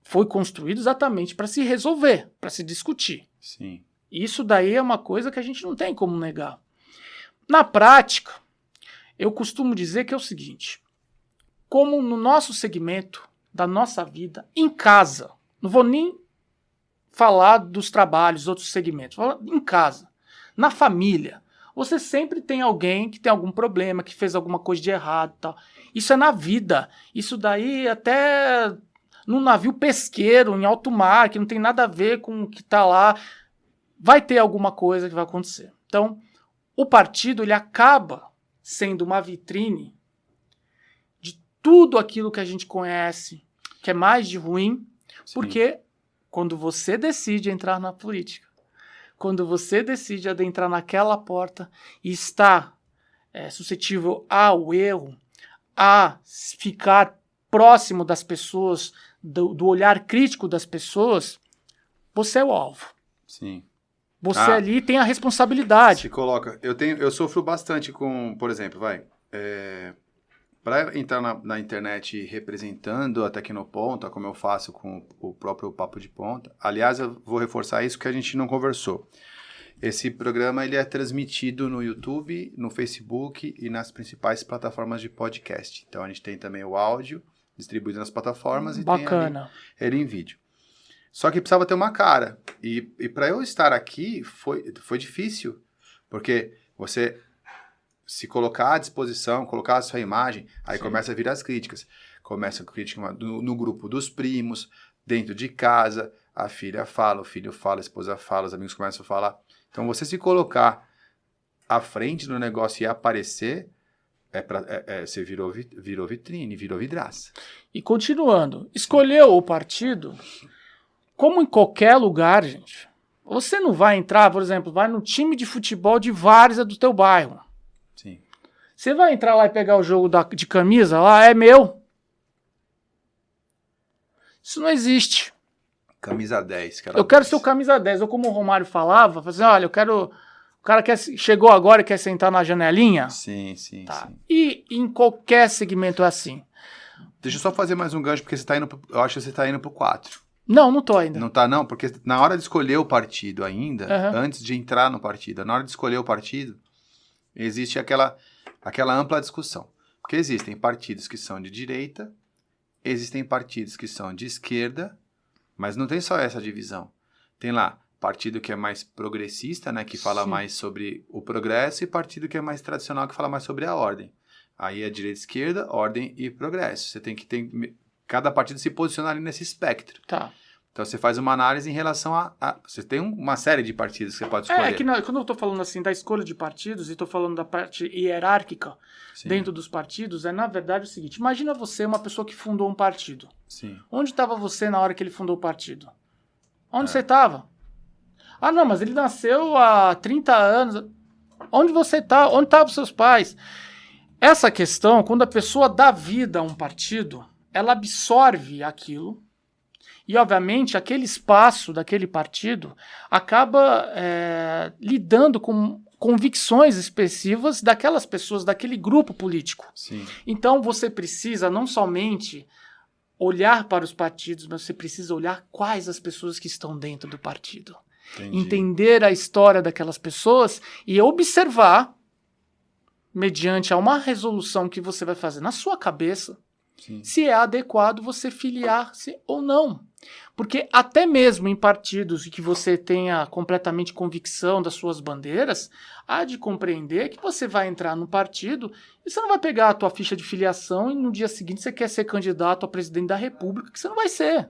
Speaker 2: foi construído exatamente para se resolver, para se discutir.
Speaker 1: Sim.
Speaker 2: Isso daí é uma coisa que a gente não tem como negar. Na prática, eu costumo dizer que é o seguinte, como no nosso segmento da nossa vida, em casa, não vou nem falar dos trabalhos, outros segmentos, vou falar em casa, na família, você sempre tem alguém que tem algum problema, que fez alguma coisa de errado e tal. Isso é na vida. Isso daí até num navio pesqueiro, em alto mar, que não tem nada a ver com o que está lá, vai ter alguma coisa que vai acontecer. Então, o partido ele acaba sendo uma vitrine de tudo aquilo que a gente conhece, que é mais de ruim, porque quando você decide entrar na política, quando você decide adentrar naquela porta e está suscetível ao erro, a ficar próximo das pessoas, do olhar crítico das pessoas, você é o alvo.
Speaker 1: Sim.
Speaker 2: Você ali tem a responsabilidade.
Speaker 1: Se coloca. Eu sofro bastante com, por exemplo, para entrar na internet representando a Tecnoponta, como eu faço com o próprio Papo de Ponta. Aliás, eu vou reforçar isso que a gente não conversou. Esse programa ele é transmitido no YouTube, no Facebook e nas principais plataformas de podcast. Então a gente tem também o áudio distribuído nas plataformas e tem ele em vídeo. Só que precisava ter uma cara. E para eu estar aqui foi difícil, porque você se colocar à disposição, colocar a sua imagem, aí começa a vir as críticas. Começa a crítica no grupo dos primos, dentro de casa, a filha fala, o filho fala, a esposa fala, os amigos começam a falar. Então você se colocar à frente do negócio e aparecer, você virou vitrine, virou vidraça.
Speaker 2: E continuando, escolheu o partido, como em qualquer lugar, gente, você não vai entrar, por exemplo, vai no time de futebol de várzea do teu bairro.
Speaker 1: Sim.
Speaker 2: Você vai entrar lá e pegar o jogo de camisa lá, é meu. Isso não existe.
Speaker 1: Camisa 10.
Speaker 2: Eu quero ser o camisa 10. Ou como o Romário falava, assim, olha, eu quero... O cara chegou agora e quer sentar na janelinha.
Speaker 1: Sim.
Speaker 2: E em qualquer segmento é assim.
Speaker 1: Deixa eu só fazer mais um gancho, porque eu acho que você está indo pro 4.
Speaker 2: Não tô ainda.
Speaker 1: Não tá, não? Porque na hora de escolher o partido ainda, antes de entrar no partido, na hora de escolher o partido, existe aquela ampla discussão. Porque existem partidos que são de direita, existem partidos que são de esquerda, mas não tem só essa divisão. Tem lá partido que é mais progressista, né, que fala mais sobre o progresso, e partido que é mais tradicional, que fala mais sobre a ordem. Aí é direita, esquerda, ordem e progresso. Você tem que ter... Cada partido se posiciona ali nesse espectro.
Speaker 2: Tá.
Speaker 1: Então você faz uma análise em relação você tem uma série de partidos que você pode escolher.
Speaker 2: Quando eu estou falando assim da escolha de partidos e estou falando da parte hierárquica dentro dos partidos, na verdade o seguinte, imagina você uma pessoa que fundou um partido.
Speaker 1: Sim.
Speaker 2: Onde estava você na hora que ele fundou o partido? Onde você estava? Ah, não, mas ele nasceu há 30 anos. Onde você está? Onde estavam seus pais? Essa questão, quando a pessoa dá vida a um partido, ela absorve aquilo e, obviamente, aquele espaço daquele partido acaba lidando com convicções expressivas daquelas pessoas, daquele grupo político.
Speaker 1: Sim.
Speaker 2: Então, você precisa não somente olhar para os partidos, mas você precisa olhar quais as pessoas que estão dentro do partido.
Speaker 1: Entendi.
Speaker 2: Entender a história daquelas pessoas e observar, mediante a uma resolução que você vai fazer na sua cabeça, se é adequado você filiar-se ou não. Porque até mesmo em partidos em que você tenha completamente convicção das suas bandeiras, há de compreender que você vai entrar no partido e você não vai pegar a tua ficha de filiação e no dia seguinte você quer ser candidato a presidente da República, que você não vai ser.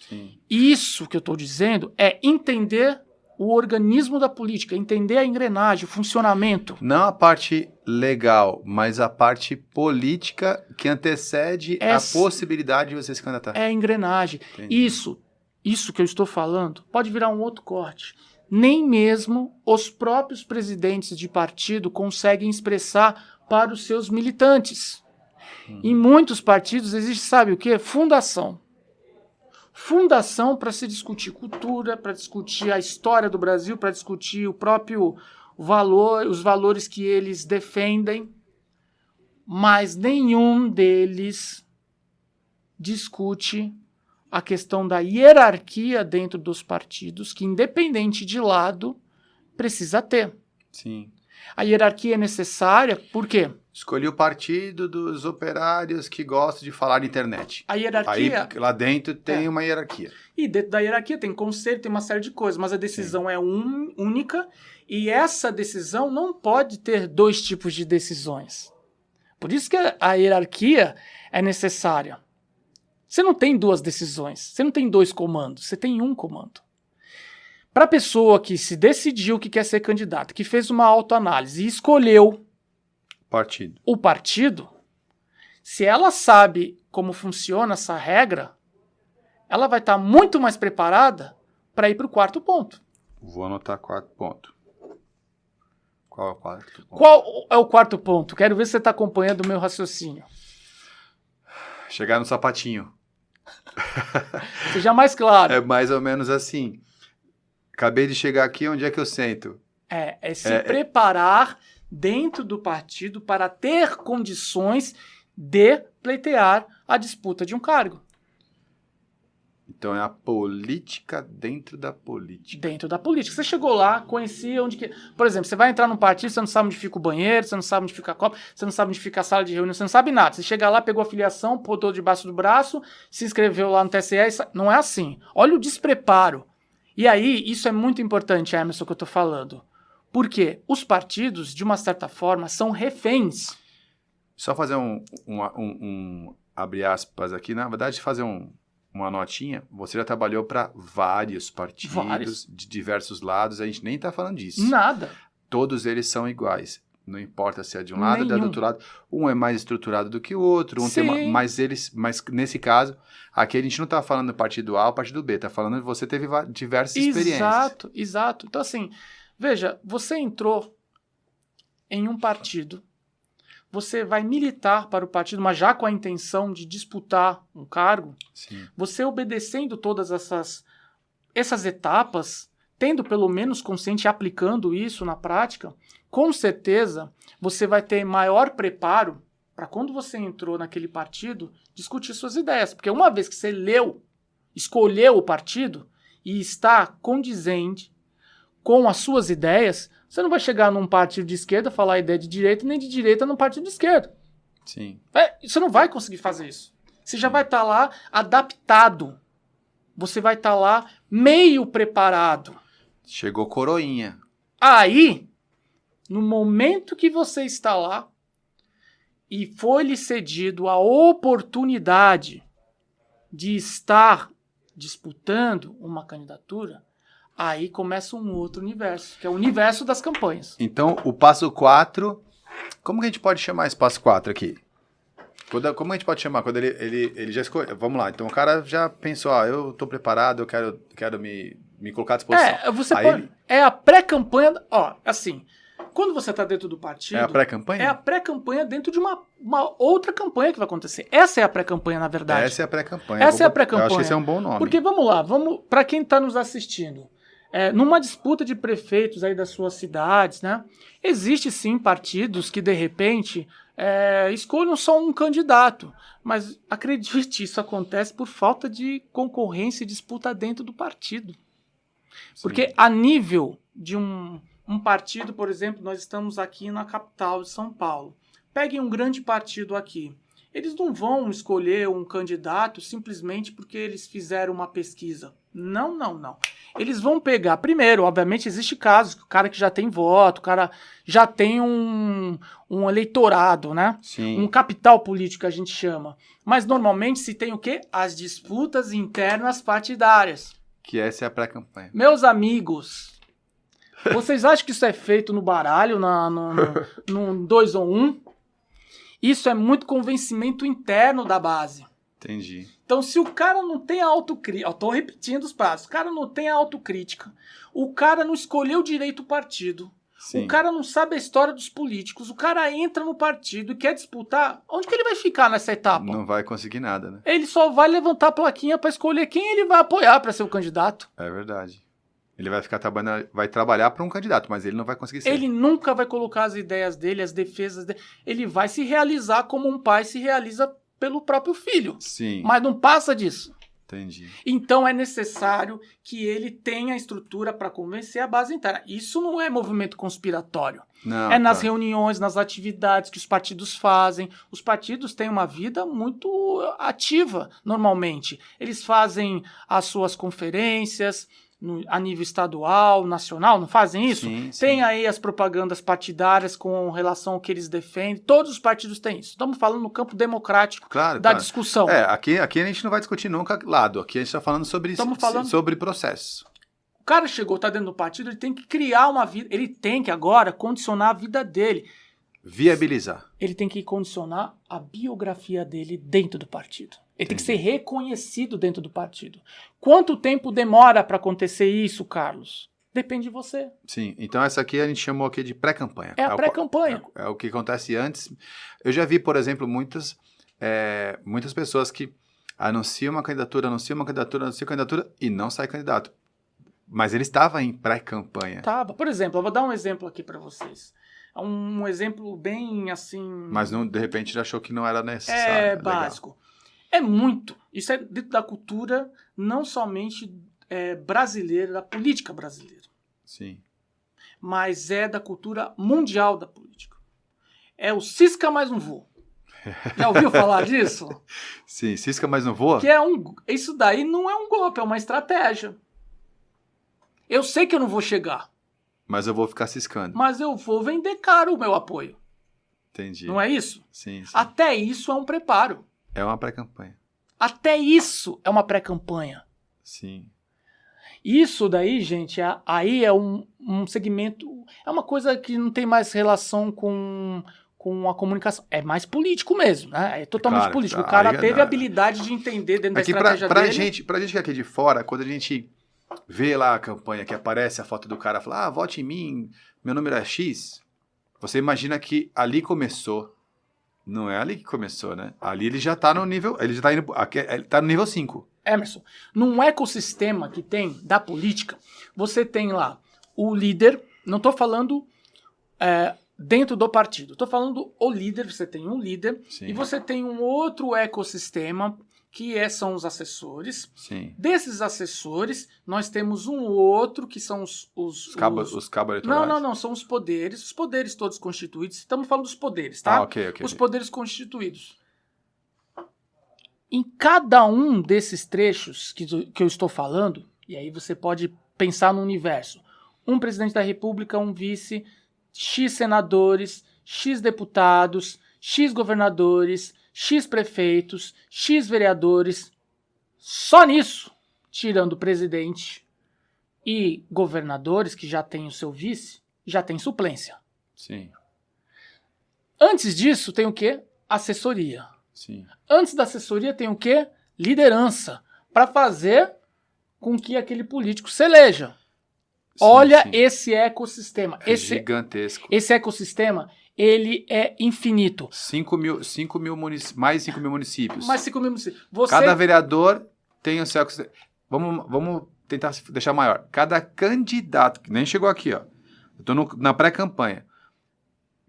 Speaker 1: Sim.
Speaker 2: Isso que eu estou dizendo é entender o organismo da política, entender a engrenagem, o funcionamento.
Speaker 1: Não a parte legal, mas a parte política que antecede a possibilidade de você se candidatar.
Speaker 2: É a engrenagem.
Speaker 1: Entendi.
Speaker 2: Isso que eu estou falando pode virar um outro corte. Nem mesmo os próprios presidentes de partido conseguem expressar para os seus militantes. Em muitos partidos existe, sabe o quê? Fundação. Fundação para se discutir cultura, para discutir a história do Brasil, para discutir o próprio valor, os valores que eles defendem, mas nenhum deles discute a questão da hierarquia dentro dos partidos, que independente de lado, precisa ter.
Speaker 1: Sim.
Speaker 2: A hierarquia é necessária, por quê?
Speaker 1: Escolhi o partido dos operários que gostam de falar na internet.
Speaker 2: A hierarquia...
Speaker 1: Aí lá dentro tem uma hierarquia.
Speaker 2: E dentro da hierarquia tem conselho, tem uma série de coisas, mas a decisão é única e essa decisão não pode ter dois tipos de decisões. Por isso que a hierarquia é necessária. Você não tem duas decisões, você não tem dois comandos, você tem um comando. Para a pessoa que se decidiu que quer ser candidata, que fez uma autoanálise e escolheu o partido, se ela sabe como funciona essa regra, ela vai estar muito mais preparada para ir para o quarto ponto.
Speaker 1: Vou anotar 4 pontos. Qual é o quarto ponto?
Speaker 2: Qual é o quarto ponto? Quero ver se você está acompanhando o meu raciocínio.
Speaker 1: Chegar no sapatinho.
Speaker 2: Seja mais claro.
Speaker 1: É mais ou menos assim. Acabei de chegar aqui, onde é que eu sento?
Speaker 2: É se preparar dentro do partido para ter condições de pleitear a disputa de um cargo.
Speaker 1: Então é a política dentro da política.
Speaker 2: Dentro da política. Você chegou lá, conhecia onde que... Por exemplo, você vai entrar num partido, você não sabe onde fica o banheiro, você não sabe onde fica a copa, você não sabe onde fica a sala de reunião, você não sabe nada. Você chega lá, pegou a filiação, botou debaixo do braço, se inscreveu lá no TSE, não é assim. Olha o despreparo. E aí, isso é muito importante, Emerson, que eu estou falando. Porque os partidos, de uma certa forma, são reféns.
Speaker 1: Só fazer abre aspas aqui, na verdade, fazer uma notinha. Você já trabalhou para vários partidos de diversos lados, a gente nem está falando disso.
Speaker 2: Nada.
Speaker 1: Todos eles são iguais. Não importa se é de um lado ou do outro lado. Um é mais estruturado do que o outro, mas nesse caso, aqui a gente não está falando do partido A ou partido B, está falando que você teve diversas experiências.
Speaker 2: Exato. Então, assim, veja, você entrou em um partido, você vai militar para o partido, mas já com a intenção de disputar um cargo.
Speaker 1: Sim.
Speaker 2: Você obedecendo todas essas etapas, tendo pelo menos consciente e aplicando isso na prática, com certeza você vai ter maior preparo para quando você entrou naquele partido, discutir suas ideias. Porque uma vez que você escolheu o partido e está condizente com as suas ideias, você não vai chegar num partido de esquerda, falar a ideia de direita, nem de direita num partido de esquerda.
Speaker 1: Sim.
Speaker 2: Você não vai conseguir fazer isso. Você já vai estar lá adaptado. Você vai estar lá meio preparado.
Speaker 1: Chegou coroinha.
Speaker 2: Aí, no momento que você está lá e foi-lhe cedido a oportunidade de estar disputando uma candidatura, aí começa um outro universo, que é o universo das campanhas.
Speaker 1: Então, o passo 4, como que a gente pode chamar esse passo 4 aqui? Como a gente pode chamar? Quando ele já escolheu. Vamos lá, então o cara já pensou, eu estou preparado, eu quero me colocar à disposição.
Speaker 2: É a pré-campanha, assim, quando você está dentro do partido...
Speaker 1: É a pré-campanha?
Speaker 2: É a pré-campanha dentro de uma outra campanha que vai acontecer. Essa é a pré-campanha, na verdade.
Speaker 1: Essa é a pré-campanha.
Speaker 2: Essa é a pré-campanha.
Speaker 1: Eu acho que esse é um bom nome.
Speaker 2: Porque, vamos lá, para quem está nos assistindo, numa disputa de prefeitos aí das suas cidades, né, existe sim partidos que, de repente, escolham só um candidato. Mas, acredite, isso acontece por falta de concorrência e disputa dentro do partido. Sim. Porque a nível de um partido, por exemplo, nós estamos aqui na capital de São Paulo. Peguem um grande partido aqui. Eles não vão escolher um candidato simplesmente porque eles fizeram uma pesquisa. Não, não, não. Eles vão pegar, primeiro, obviamente, existe casos, o cara que já tem voto, o cara já tem um eleitorado, né?
Speaker 1: Sim.
Speaker 2: Um capital político, a gente chama. Mas, normalmente, se tem o quê? As disputas internas partidárias.
Speaker 1: Que essa é a pré-campanha.
Speaker 2: Meus amigos, vocês acham que isso é feito no baralho, no 2 ou 1? Isso é muito convencimento interno da base.
Speaker 1: Entendi.
Speaker 2: Então, se o cara não tem autocrítica, eu tô repetindo os passos, o cara não tem autocrítica, o cara não escolheu direito o partido,
Speaker 1: Sim.
Speaker 2: o cara não sabe a história dos políticos, o cara entra no partido e quer disputar, onde que ele vai ficar nessa etapa?
Speaker 1: Não vai conseguir nada, né?
Speaker 2: Ele só vai levantar a plaquinha para escolher quem ele vai apoiar para ser o candidato.
Speaker 1: É verdade. Ele vai ficar trabalhando, vai trabalhar para um candidato, mas ele não vai conseguir ser.
Speaker 2: Ele nunca vai colocar as ideias dele, as defesas dele, ele vai se realizar como um pai se realiza pelo próprio filho.
Speaker 1: Sim.
Speaker 2: Mas não passa disso.
Speaker 1: Entendi.
Speaker 2: Então é necessário que ele tenha a estrutura para convencer a base interna. Isso não é movimento conspiratório.
Speaker 1: Não,
Speaker 2: É nas reuniões, nas atividades que os partidos fazem. Os partidos têm uma vida muito ativa, normalmente. Eles fazem as suas conferências a nível estadual, nacional, não fazem isso?
Speaker 1: Sim, sim.
Speaker 2: Tem aí as propagandas partidárias com relação ao que eles defendem. Todos os partidos têm isso. Estamos falando no campo democrático da discussão.
Speaker 1: Aqui a gente não vai discutir nunca lado. Aqui a gente está falando sobre sobre processo.
Speaker 2: O cara chegou, está dentro do partido, ele tem que criar uma vida. Ele tem que agora condicionar a vida dele.
Speaker 1: Viabilizar.
Speaker 2: Ele tem que condicionar a biografia dele dentro do partido. Ele tem que ser reconhecido dentro do partido. Quanto tempo demora para acontecer isso, Carlos? Depende de você.
Speaker 1: Sim, então essa aqui a gente chamou aqui de pré-campanha.
Speaker 2: É a pré-campanha.
Speaker 1: É o que acontece antes. Eu já vi, por exemplo, muitas pessoas que anunciam uma candidatura e não sai candidato. Mas ele estava em pré-campanha.
Speaker 2: Estava. Por exemplo, eu vou dar um exemplo aqui para vocês. Um exemplo bem assim...
Speaker 1: Mas não, de repente ele achou que não era necessário.
Speaker 2: É básico. É muito. Isso é dentro da cultura, não somente brasileira, da política brasileira.
Speaker 1: Sim.
Speaker 2: Mas é da cultura mundial da política. É o cisca mais não vou. Já ouviu falar disso?
Speaker 1: Sim, cisca mais não voa?
Speaker 2: Isso daí não é um golpe, é uma estratégia. Eu sei que eu não vou chegar.
Speaker 1: Mas eu vou ficar ciscando.
Speaker 2: Mas eu vou vender caro o meu apoio.
Speaker 1: Entendi.
Speaker 2: Não é isso?
Speaker 1: Sim, sim.
Speaker 2: Até isso é um preparo.
Speaker 1: É uma pré-campanha.
Speaker 2: Até isso é uma pré-campanha.
Speaker 1: Sim.
Speaker 2: Isso daí, gente, aí é um segmento... É uma coisa que não tem mais relação com a comunicação. É mais político mesmo, né? É totalmente político. O cara teve a habilidade de entender dentro da estratégia dele.
Speaker 1: Pra gente que é aqui de fora, quando a gente vê lá a campanha que aparece a foto do cara, fala, vote em mim, meu número é X, você imagina que ali começou. Não é ali que começou, né? Ali ele já tá no nível, ele tá no nível 5.
Speaker 2: Emerson, num ecossistema que tem da política, você tem lá o líder, não estou falando dentro do partido, estou falando o líder, você tem um líder,
Speaker 1: Sim.
Speaker 2: E você tem um outro ecossistema que são os assessores.
Speaker 1: Sim.
Speaker 2: Desses assessores, nós temos um outro que são os
Speaker 1: cabos eleitorais?
Speaker 2: Não, são os poderes todos constituídos. Estamos falando dos poderes, tá?
Speaker 1: Ok.
Speaker 2: Os poderes constituídos. Em cada um desses trechos que eu estou falando, e aí você pode pensar no universo, um presidente da república, um vice, X senadores, X deputados, X governadores, X prefeitos, X vereadores, só nisso, tirando o presidente e governadores, que já tem o seu vice, já tem suplência.
Speaker 1: Sim.
Speaker 2: Antes disso, tem o quê? Assessoria.
Speaker 1: Sim.
Speaker 2: Antes da assessoria, tem o quê? Liderança, para fazer com que aquele político se eleja.
Speaker 1: Sim,
Speaker 2: Olha
Speaker 1: sim.
Speaker 2: esse ecossistema.
Speaker 1: Gigantesco.
Speaker 2: Esse ecossistema, ele é infinito.
Speaker 1: Mais 5 mil municípios.
Speaker 2: Mais 5 mil municípios.
Speaker 1: Cada vereador tem o seu... Vamos tentar deixar maior. Cada candidato, que nem chegou aqui, ó. Eu tô na pré-campanha.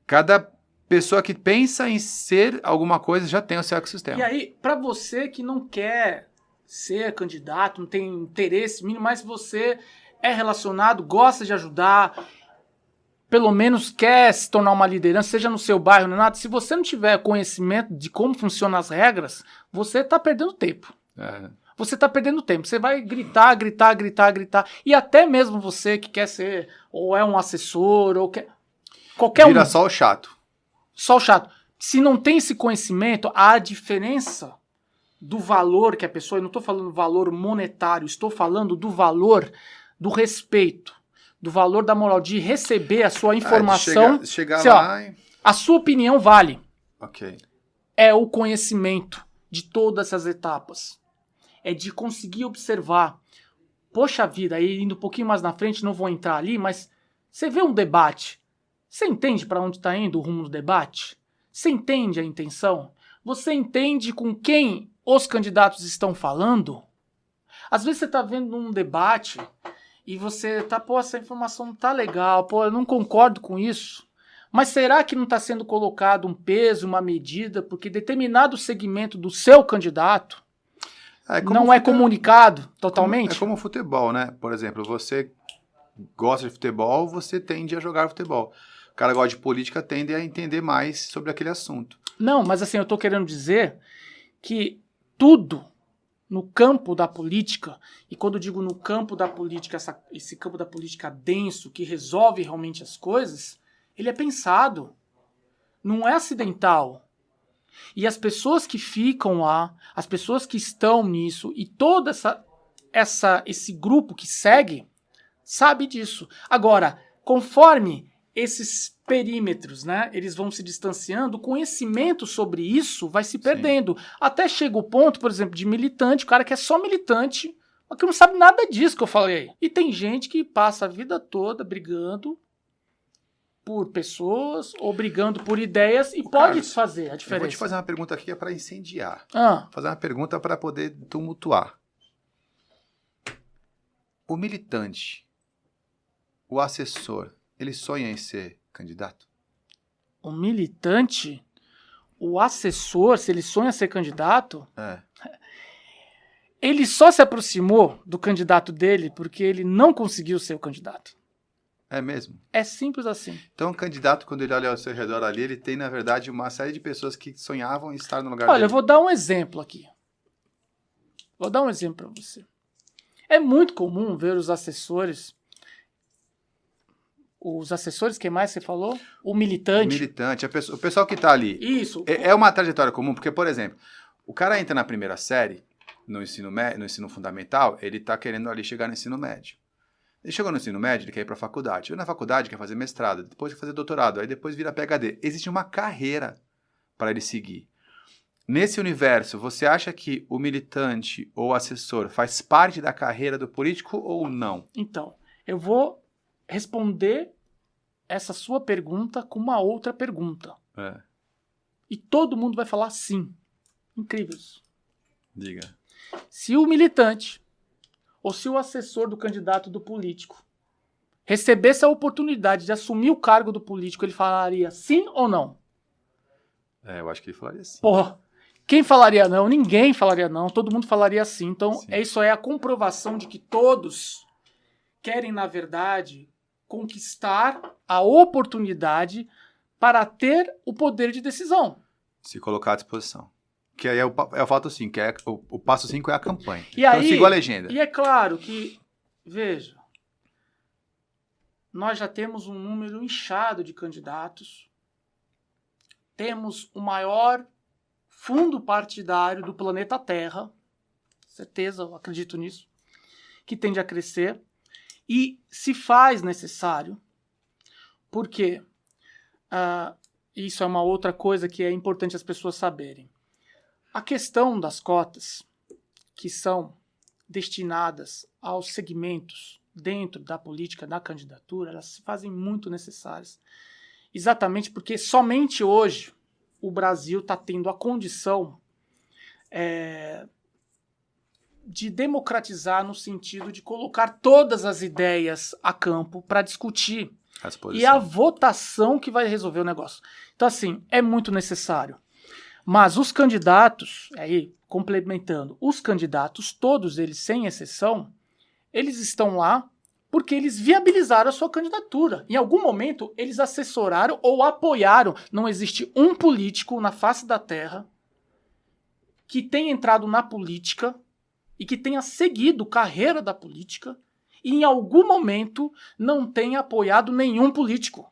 Speaker 1: Cada pessoa que pensa em ser alguma coisa já tem o seu ecossistema.
Speaker 2: E aí, para você que não quer ser candidato, não tem interesse mínimo, mas você é relacionado, gosta de ajudar, pelo menos quer se tornar uma liderança, seja no seu bairro, não é nada, se você não tiver conhecimento de como funcionam as regras, você está perdendo tempo. Você está perdendo tempo. Você vai gritar. E até mesmo você que quer ser, ou é um assessor, ou quer... Qualquer
Speaker 1: Vira só o chato.
Speaker 2: Só o chato. Se não tem esse conhecimento, a diferença do valor que a pessoa... Eu não estou falando do valor monetário, estou falando do valor do respeito, do valor da moral, de receber a sua informação.
Speaker 1: Chegar
Speaker 2: assim,
Speaker 1: lá
Speaker 2: ó, a sua opinião vale.
Speaker 1: Ok.
Speaker 2: É o conhecimento de todas essas etapas. É de conseguir observar. Poxa vida, aí indo um pouquinho mais na frente, não vou entrar ali, mas você vê um debate. Você entende para onde está indo o rumo do debate? Você entende a intenção? Você entende com quem os candidatos estão falando? Às vezes você está vendo um debate e você tá, pô, essa informação não tá legal, pô, eu não concordo com isso. Mas será que não está sendo colocado um peso, uma medida, porque determinado segmento do seu candidato não é comunicado totalmente?
Speaker 1: É como futebol, né? Por exemplo, você gosta de futebol, você tende a jogar futebol. O cara gosta de política, tende a entender mais sobre aquele assunto.
Speaker 2: Não, mas assim, eu tô querendo dizer que tudo no campo da política, e quando eu digo no campo da política, esse campo da política denso, que resolve realmente as coisas, ele é pensado. Não é acidental. E as pessoas que ficam lá, as pessoas que estão nisso, e todo esse grupo que segue, sabe disso. Agora, conforme esses perímetros, né, eles vão se distanciando, o conhecimento sobre isso vai se perdendo. Sim. Até chega o ponto, por exemplo, de militante, o cara que é só militante, mas que não sabe nada disso que eu falei. E tem gente que passa a vida toda brigando por pessoas ou brigando por ideias e pode Carlos, fazer a diferença.
Speaker 1: Eu vou te fazer uma pergunta aqui para incendiar.
Speaker 2: Vou
Speaker 1: fazer uma pergunta para poder tumultuar. O militante, o assessor, ele sonha em ser candidato?
Speaker 2: O militante, o assessor, se ele sonha em ser candidato, ele só se aproximou do candidato dele porque ele não conseguiu ser o candidato.
Speaker 1: É mesmo?
Speaker 2: É simples assim.
Speaker 1: Então o candidato, quando ele olha ao seu redor ali, ele tem, na verdade, uma série de pessoas que sonhavam em estar no lugar dele.
Speaker 2: Olha, eu vou dar um exemplo aqui. Vou dar um exemplo para você. É muito comum ver os assessores... Os assessores, quem mais você falou? O militante.
Speaker 1: O militante, o pessoal que está ali.
Speaker 2: Isso.
Speaker 1: É uma trajetória comum, porque, por exemplo, o cara entra na primeira série, no ensino fundamental, ele está querendo ali chegar no ensino médio. Ele chegou no ensino médio, ele quer ir para a faculdade. Ele na faculdade quer fazer mestrado, depois quer fazer doutorado, aí depois vira PhD. Existe uma carreira para ele seguir. Nesse universo, você acha que o militante ou o assessor faz parte da carreira do político ou não?
Speaker 2: Então, eu vou responder essa sua pergunta com uma outra pergunta. E todo mundo vai falar sim. Incrível isso.
Speaker 1: Diga.
Speaker 2: Se o militante ou se o assessor do candidato do político recebesse a oportunidade de assumir o cargo do político, ele falaria sim ou não?
Speaker 1: Eu acho que ele falaria sim.
Speaker 2: Porra, quem falaria não? Ninguém falaria não, todo mundo falaria sim. Então,
Speaker 1: sim.
Speaker 2: Isso é a comprovação de que todos querem, na verdade, conquistar a oportunidade para ter o poder de decisão.
Speaker 1: Se colocar à disposição. Que aí é o fato 5, que é o passo 5 é a campanha.
Speaker 2: E aí,
Speaker 1: eu sigo a legenda.
Speaker 2: E é claro que, veja, nós já temos um número inchado de candidatos, temos o maior fundo partidário do planeta Terra, certeza, eu acredito nisso, que tende a crescer, e se faz necessário, porque isso é uma outra coisa que é importante as pessoas saberem. A questão das cotas, que são destinadas aos segmentos dentro da política, da candidatura, elas se fazem muito necessárias. Exatamente porque somente hoje o Brasil está tendo a condição de democratizar no sentido de colocar todas as ideias a campo para discutir. E a votação que vai resolver o negócio. Então, assim, é muito necessário. Mas os candidatos, aí complementando, os candidatos, todos eles sem exceção, eles estão lá porque eles viabilizaram a sua candidatura. Em algum momento, eles assessoraram ou apoiaram. Não existe um político na face da Terra que tenha entrado na política e que tenha seguido carreira da política e em algum momento não tenha apoiado nenhum político.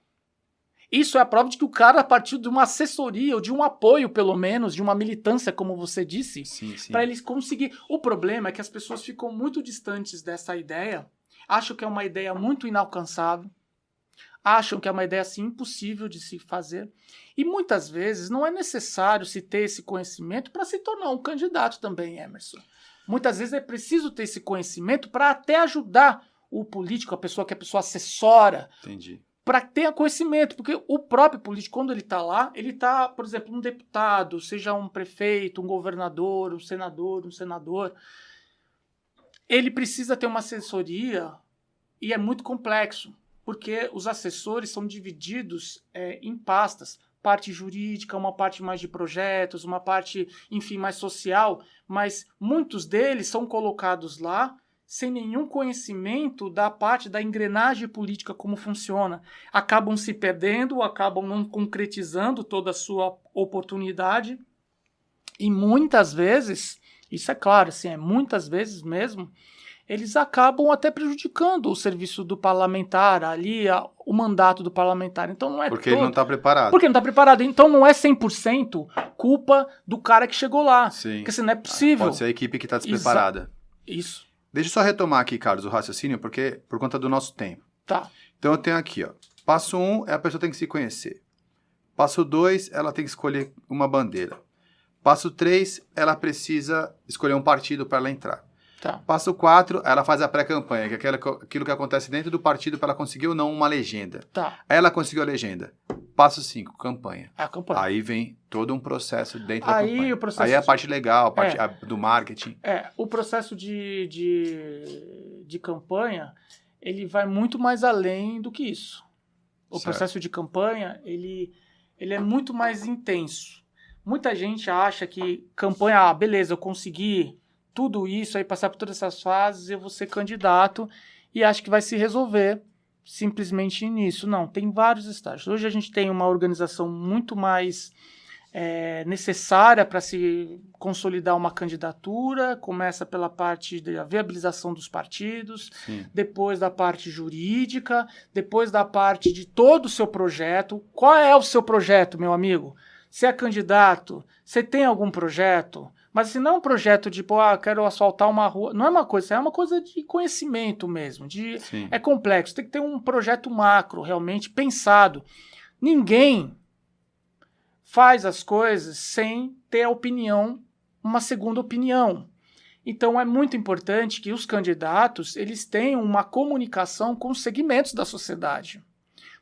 Speaker 2: Isso é a prova de que o cara partiu de uma assessoria ou de um apoio, pelo menos, de uma militância, como você disse, para eles conseguir. O problema é que as pessoas ficam muito distantes dessa ideia, acham que é uma ideia muito inalcançável, acham que é uma ideia assim, impossível de se fazer. E muitas vezes não é necessário se ter esse conhecimento para se tornar um candidato também, Emerson. Muitas vezes é preciso ter esse conhecimento para até ajudar o político, a pessoa que é a pessoa assessora.
Speaker 1: Entendi.
Speaker 2: Para ter conhecimento, porque o próprio político, quando ele está lá, ele está, por exemplo, um deputado, seja um prefeito, um governador, um senador, ele precisa ter uma assessoria e é muito complexo, porque os assessores são divididos em pastas, parte jurídica, uma parte mais de projetos, uma parte, enfim, mais social, mas muitos deles são colocados lá sem nenhum conhecimento da parte da engrenagem política, como funciona. Acabam se perdendo, acabam não concretizando toda a sua oportunidade. E muitas vezes, isso é claro, assim, muitas vezes mesmo, eles acabam até prejudicando o serviço do parlamentar, ali, o mandato do parlamentar. Então não é
Speaker 1: porque ele não está preparado.
Speaker 2: Porque não está preparado. Então não é 100% culpa do cara que chegou lá.
Speaker 1: Sim.
Speaker 2: Porque assim, não é possível.
Speaker 1: Pode ser a equipe que está despreparada.
Speaker 2: Isso.
Speaker 1: Deixa eu só retomar aqui, Carlos, o raciocínio, porque por conta do nosso tempo.
Speaker 2: Tá.
Speaker 1: Então eu tenho aqui, ó. Passo 1, a pessoa tem que se conhecer. Passo 2, ela tem que escolher uma bandeira. Passo 3, ela precisa escolher um partido para ela entrar.
Speaker 2: Tá.
Speaker 1: Passo 4, ela faz a pré-campanha, que é aquilo que acontece dentro do partido para ela conseguir ou não uma legenda.
Speaker 2: Tá.
Speaker 1: Aí ela conseguiu a legenda. Passo 5, campanha.
Speaker 2: A campanha.
Speaker 1: Aí vem todo um processo dentro da campanha.
Speaker 2: O processo
Speaker 1: Aí é a parte legal, a parte do marketing.
Speaker 2: O processo de campanha, ele vai muito mais além do que isso. O
Speaker 1: Certo.
Speaker 2: processo de campanha, ele é muito mais intenso. Muita gente acha que campanha, beleza, eu consegui tudo isso, aí passar por todas essas fases, eu vou ser candidato e acho que vai se resolver simplesmente nisso. Não, tem vários estágios. Hoje a gente tem uma organização muito mais necessária para se consolidar uma candidatura. Começa pela parte da viabilização dos partidos,
Speaker 1: Sim.
Speaker 2: depois da parte jurídica, depois da parte de todo o seu projeto. Qual é o seu projeto, meu amigo? Você é candidato? Você tem algum projeto? Mas assim, não é um projeto de, quero asfaltar uma rua. Não é uma coisa, é uma coisa de conhecimento mesmo. É complexo, tem que ter um projeto macro, realmente pensado. Ninguém faz as coisas sem ter a opinião, uma segunda opinião. Então é muito importante que os candidatos eles tenham uma comunicação com os segmentos da sociedade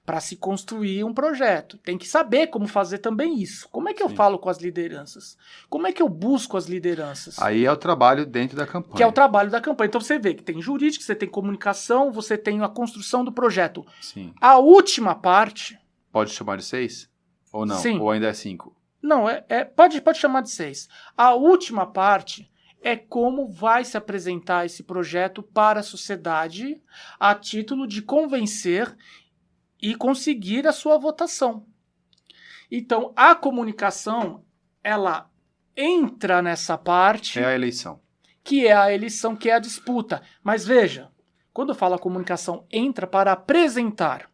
Speaker 2: para se construir um projeto. Tem que saber como fazer também isso. Como é que eu falo com as lideranças? Como é que eu busco as lideranças?
Speaker 1: Aí é o trabalho dentro da campanha.
Speaker 2: Que é o trabalho da campanha. Então você vê que tem jurídico, você tem comunicação, você tem a construção do projeto.
Speaker 1: Sim.
Speaker 2: A última parte...
Speaker 1: Pode chamar de 6? Ou não?
Speaker 2: Sim.
Speaker 1: Ou ainda é 5?
Speaker 2: Não, pode chamar de 6. A última parte é como vai se apresentar esse projeto para a sociedade a título de convencer e conseguir a sua votação. Então, a comunicação, ela entra nessa parte...
Speaker 1: É a eleição.
Speaker 2: Que é a eleição, que é a disputa. Mas veja, quando eu falo a comunicação, entra para apresentar.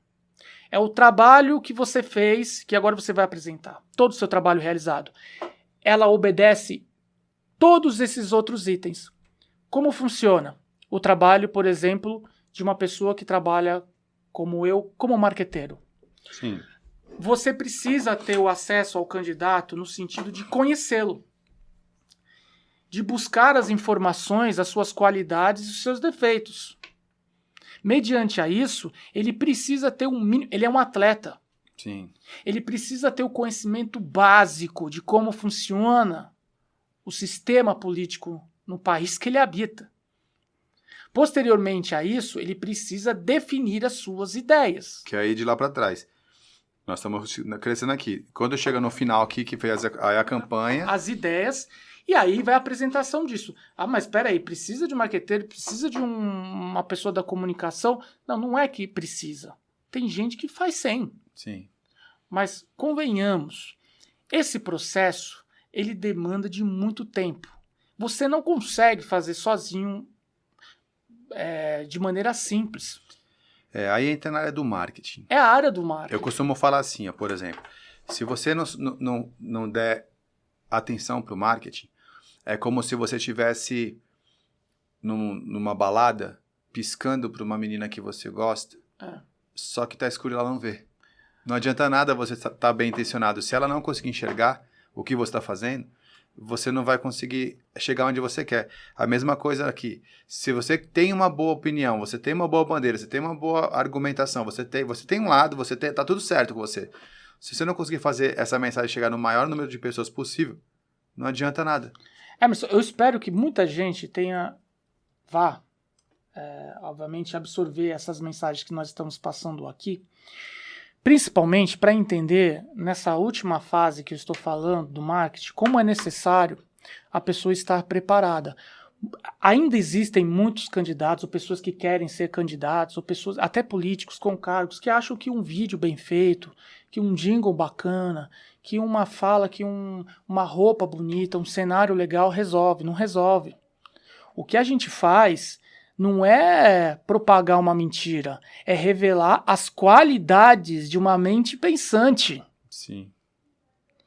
Speaker 2: É o trabalho que você fez, que agora você vai apresentar. Todo o seu trabalho realizado. Ela obedece todos esses outros itens. Como funciona? O trabalho, por exemplo, de uma pessoa que trabalha como eu, como marqueteiro.
Speaker 1: Sim.
Speaker 2: Você precisa ter o acesso ao candidato no sentido de conhecê-lo. De buscar as informações, as suas qualidades e os seus defeitos. Mediante a isso, ele precisa ter um mínimo... Ele é um atleta.
Speaker 1: Sim.
Speaker 2: Ele precisa ter o conhecimento básico de como funciona o sistema político no país que ele habita. Posteriormente a isso, ele precisa definir as suas ideias.
Speaker 1: Que é aí de lá para trás. Nós estamos crescendo aqui. Quando chega no final aqui, que fez a campanha...
Speaker 2: As ideias... E aí vai a apresentação disso. Ah, mas espera aí, precisa de marqueteiro, precisa de uma pessoa da comunicação? Não, não é que precisa. Tem gente que faz sem.
Speaker 1: Sim.
Speaker 2: Mas convenhamos, esse processo, ele demanda de muito tempo. Você não consegue fazer sozinho de maneira simples.
Speaker 1: Aí entra na área do marketing.
Speaker 2: É a área do marketing.
Speaker 1: Eu costumo falar assim, ó, por exemplo, se você não der atenção para o marketing, é como se você estivesse numa balada piscando para uma menina que você gosta, só que tá escuro e ela não vê. Não adianta nada você estar bem intencionado. Se ela não conseguir enxergar o que você está fazendo, você não vai conseguir chegar onde você quer. A mesma coisa aqui. Se você tem uma boa opinião, você tem uma boa bandeira, você tem uma boa argumentação, você tem um lado, tá tudo certo com você. Se você não conseguir fazer essa mensagem chegar no maior número de pessoas possível, não adianta nada.
Speaker 2: Mas eu espero que muita gente vá, obviamente, absorver essas mensagens que nós estamos passando aqui, principalmente para entender, nessa última fase que eu estou falando do marketing, como é necessário a pessoa estar preparada. Ainda existem muitos candidatos, ou pessoas que querem ser candidatos, ou pessoas, até políticos com cargos, que acham que um vídeo bem feito, que um jingle bacana, que uma fala, que uma roupa bonita, um cenário legal resolve. Não resolve. O que a gente faz não é propagar uma mentira, é revelar as qualidades de uma mente pensante.
Speaker 1: Sim.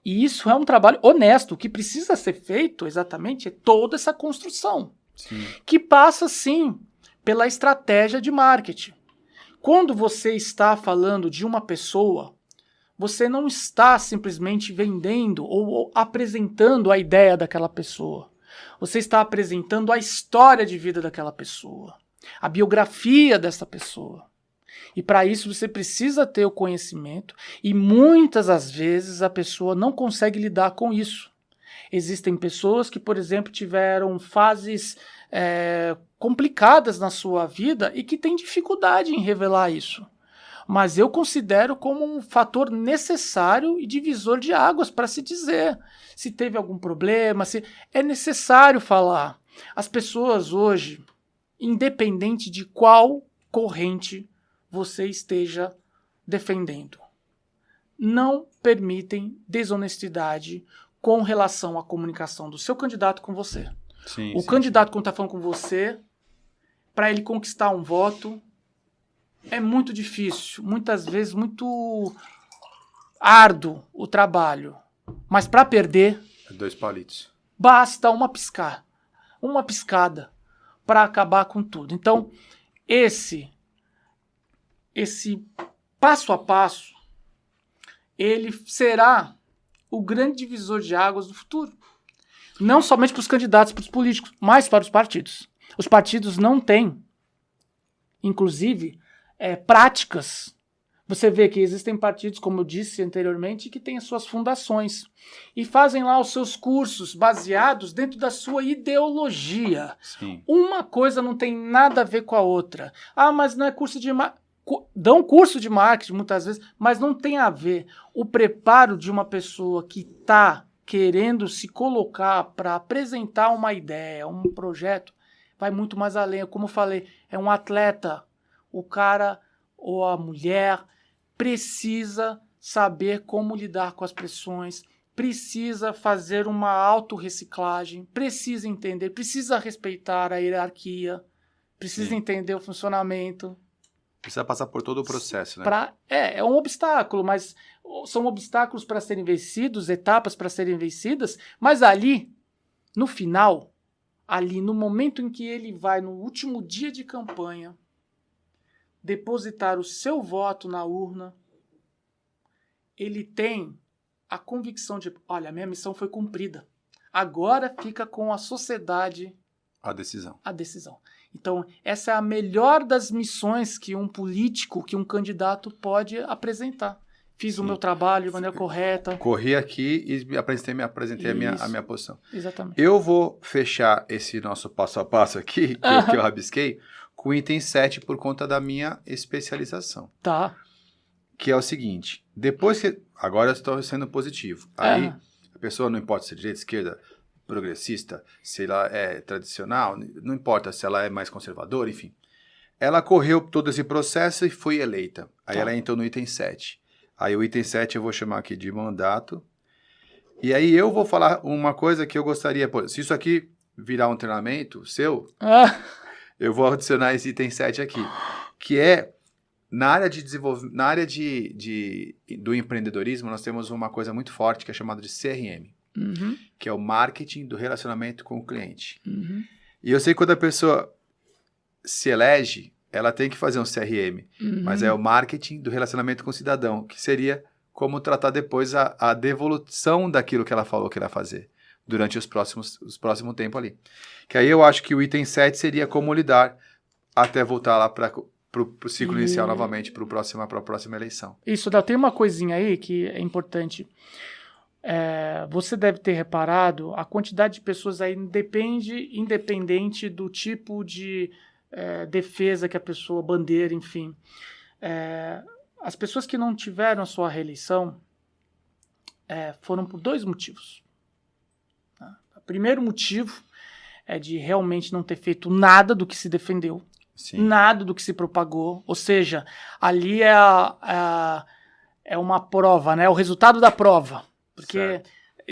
Speaker 2: E isso é um trabalho honesto. O que precisa ser feito exatamente é toda essa construção.
Speaker 1: Sim.
Speaker 2: Que passa, sim, pela estratégia de marketing. Quando você está falando de uma pessoa, você não está simplesmente vendendo ou apresentando a ideia daquela pessoa. Você está apresentando a história de vida daquela pessoa, a biografia dessa pessoa. E para isso você precisa ter o conhecimento e muitas das vezes a pessoa não consegue lidar com isso. Existem pessoas que, por exemplo, tiveram fases complicadas na sua vida e que têm dificuldade em revelar isso. Mas eu considero como um fator necessário e divisor de águas para se dizer. Se teve algum problema, se é necessário falar. As pessoas hoje, independente de qual corrente você esteja defendendo, não permitem desonestidade com relação à comunicação do seu candidato com você.
Speaker 1: Sim,
Speaker 2: o candidato, quando está falando com você, para ele conquistar um voto, é muito difícil, muitas vezes muito árduo o trabalho. Mas para perder,
Speaker 1: 2 palitos.
Speaker 2: Basta uma piscada para acabar com tudo. Então, esse passo a passo, ele será o grande divisor de águas do futuro. Não somente para os candidatos, para os políticos, mas para os partidos. Os partidos não têm, inclusive, práticas. Você vê que existem partidos, como eu disse anteriormente, que têm as suas fundações e fazem lá os seus cursos baseados dentro da sua ideologia.
Speaker 1: Sim.
Speaker 2: Uma coisa não tem nada a ver com a outra. Ah, mas não é curso de dão curso de marketing muitas vezes, mas não tem a ver. O preparo de uma pessoa que está querendo se colocar para apresentar uma ideia, um projeto, vai muito mais além. Como eu falei, é um atleta. O cara ou a mulher precisa saber como lidar com as pressões, precisa fazer uma autorreciclagem, precisa entender, precisa respeitar a hierarquia, precisa entender o funcionamento.
Speaker 1: Precisa passar por todo o processo, né?
Speaker 2: É um obstáculo, mas são obstáculos para serem vencidos, etapas para serem vencidas, mas ali, no final, ali no momento em que ele vai, no último dia de campanha, depositar o seu voto na urna, ele tem a convicção de, olha, a minha missão foi cumprida. Agora fica com a sociedade
Speaker 1: a decisão.
Speaker 2: Então, essa é a melhor das missões que um político, que um candidato pode apresentar. Fiz o meu trabalho de maneira correta.
Speaker 1: Corri aqui e apresentei a minha posição.
Speaker 2: Exatamente.
Speaker 1: Eu vou fechar esse nosso passo a passo aqui, que eu rabisquei, com o item 7 por conta da minha especialização.
Speaker 2: Tá.
Speaker 1: Que é o seguinte, depois que... Agora eu estou sendo positivo. Aí a pessoa, não importa se é direita, esquerda, progressista, se ela é tradicional, não importa se ela é mais conservadora, enfim. Ela correu todo esse processo e foi eleita. Aí ela entrou no item 7. Aí o item 7 eu vou chamar aqui de mandato. E aí eu vou falar uma coisa que eu gostaria... Se isso aqui virar um treinamento seu, eu vou adicionar esse item 7 aqui. Que é, na área de desenvolvimento, na área do empreendedorismo, nós temos uma coisa muito forte que é chamada de CRM. Que é o marketing do relacionamento com o cliente. E eu sei que quando a pessoa se elege, ela tem que fazer um CRM, mas é o marketing do relacionamento com o cidadão, que seria como tratar depois a devolução daquilo que ela falou que ela ia fazer durante os próximos tempo ali. Que aí eu acho que o item 7 seria como lidar até voltar lá para o ciclo inicial novamente, para a próxima eleição.
Speaker 2: Isso, tem uma coisinha aí que é importante. Você deve ter reparado, a quantidade de pessoas aí independente do tipo de defesa que a pessoa, bandeira, enfim. As pessoas que não tiveram a sua reeleição foram por 2 motivos. Tá? O primeiro motivo é de realmente não ter feito nada do que se defendeu, nada do que se propagou, ou seja, ali é uma prova, né? O resultado da prova, porque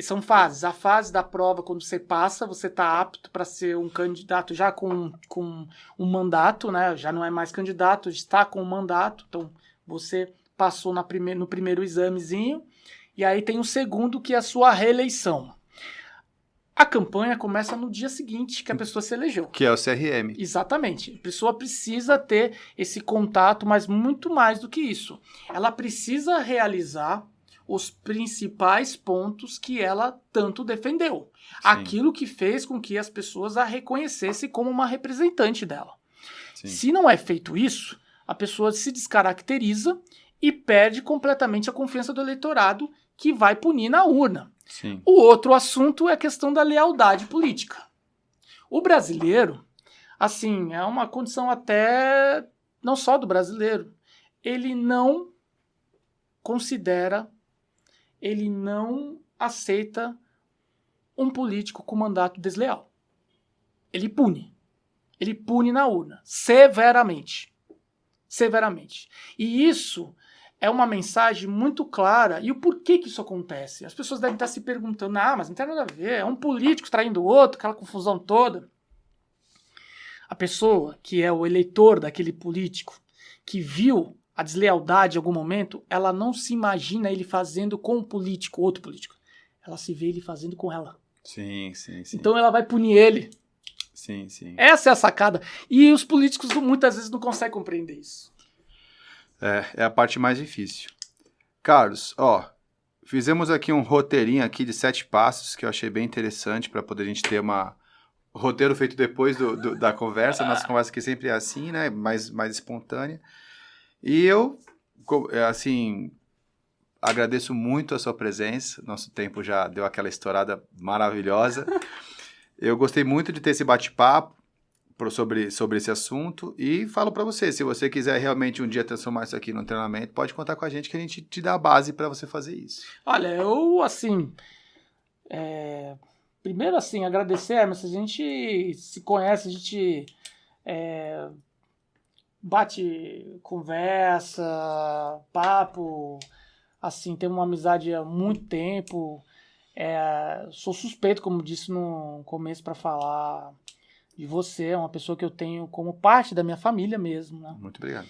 Speaker 2: são fases. A fase da prova, quando você passa, você está apto para ser um candidato já com um mandato, né? Já não é mais candidato, está com um mandato. Então, você passou no primeiro examezinho. E aí tem o segundo, que é a sua reeleição. A campanha começa no dia seguinte que a pessoa se elegeu.
Speaker 1: Que é o CRM.
Speaker 2: Exatamente. A pessoa precisa ter esse contato, mas muito mais do que isso. Ela precisa realizar os principais pontos que ela tanto defendeu. Sim. Aquilo que fez com que as pessoas a reconhecessem como uma representante dela. Sim. Se não é feito isso, a pessoa se descaracteriza e perde completamente a confiança do eleitorado, que vai punir na urna.
Speaker 1: Sim.
Speaker 2: O outro assunto é a questão da lealdade política. O brasileiro, assim, é uma condição até não só do brasileiro, ele não considera, ele não aceita um político com mandato desleal. Ele pune na urna, severamente. Severamente. E isso é uma mensagem muito clara. E o porquê que isso acontece? As pessoas devem estar se perguntando, mas não tem nada a ver, é um político traindo o outro, aquela confusão toda. A pessoa que é o eleitor daquele político, que viu a deslealdade em algum momento, ela não se imagina ele fazendo com um político, outro político. Ela se vê ele fazendo com ela.
Speaker 1: Sim.
Speaker 2: Então ela vai punir ele.
Speaker 1: Sim.
Speaker 2: Essa é a sacada. E os políticos muitas vezes não conseguem compreender isso.
Speaker 1: É a parte mais difícil. Carlos, fizemos aqui um roteirinho aqui de 7 passos que eu achei bem interessante para poder a gente ter um roteiro feito depois da conversa. Nossa conversa aqui sempre é assim, né? Mais espontânea. E eu, assim, agradeço muito a sua presença. Nosso tempo já deu aquela estourada maravilhosa. Eu gostei muito de ter esse bate-papo sobre esse assunto e falo para você, se você quiser realmente um dia transformar isso aqui num treinamento, pode contar com a gente que a gente te dá a base para você fazer isso.
Speaker 2: Olha, eu, assim, primeiro, assim, agradecer, mas a gente se conhece, a gente bate conversa, papo, assim, tem uma amizade há muito tempo. Sou suspeito, como disse no começo, para falar de você. É uma pessoa que eu tenho como parte da minha família mesmo, né?
Speaker 1: Muito obrigado.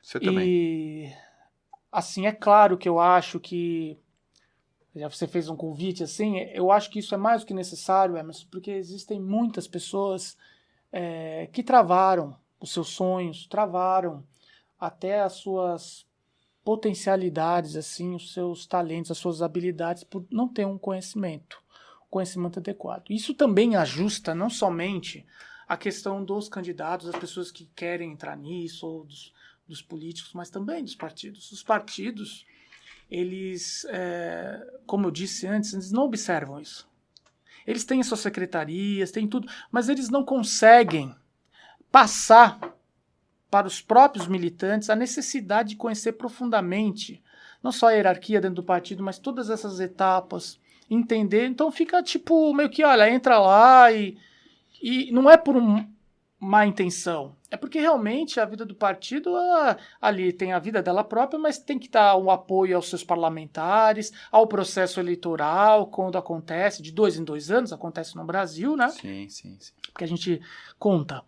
Speaker 1: Você também.
Speaker 2: E, assim, é claro que eu acho que, já você fez um convite, assim, eu acho que isso é mais do que necessário, Emerson, porque existem muitas pessoas que travaram os seus sonhos, travaram até as suas potencialidades, assim, os seus talentos, as suas habilidades, por não ter um conhecimento adequado. Isso também ajusta não somente a questão dos candidatos, das pessoas que querem entrar nisso, ou dos políticos, mas também dos partidos. Os partidos, eles, como eu disse antes, eles não observam isso. Eles têm as suas secretarias, têm tudo, mas eles não conseguem passar para os próprios militantes a necessidade de conhecer profundamente não só a hierarquia dentro do partido, mas todas essas etapas, entender. Então fica tipo, meio que, olha, entra lá e não é por má intenção. É porque realmente a vida do partido, ali tem a vida dela própria, mas tem que dar um apoio aos seus parlamentares, ao processo eleitoral, quando acontece, de 2 em 2 anos, acontece no Brasil, né?
Speaker 1: Sim.
Speaker 2: Porque a gente conta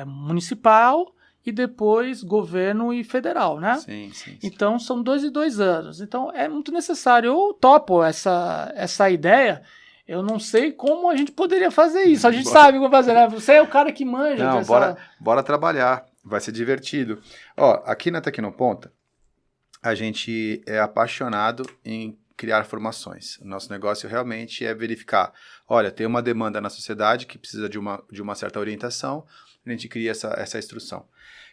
Speaker 2: municipal e depois governo e federal, né?
Speaker 1: Sim.
Speaker 2: Então são 2 em 2 anos. Então é muito necessário. Eu topo essa ideia. Eu não sei como a gente poderia fazer isso. A gente sabe como fazer, né? Você é o cara que manja.
Speaker 1: Não, bora trabalhar. Vai ser divertido. Ó, aqui na Tecnoponta, a gente é apaixonado em criar formações. O nosso negócio realmente é verificar. Olha, tem uma demanda na sociedade que precisa de uma certa orientação. A gente cria essa instrução.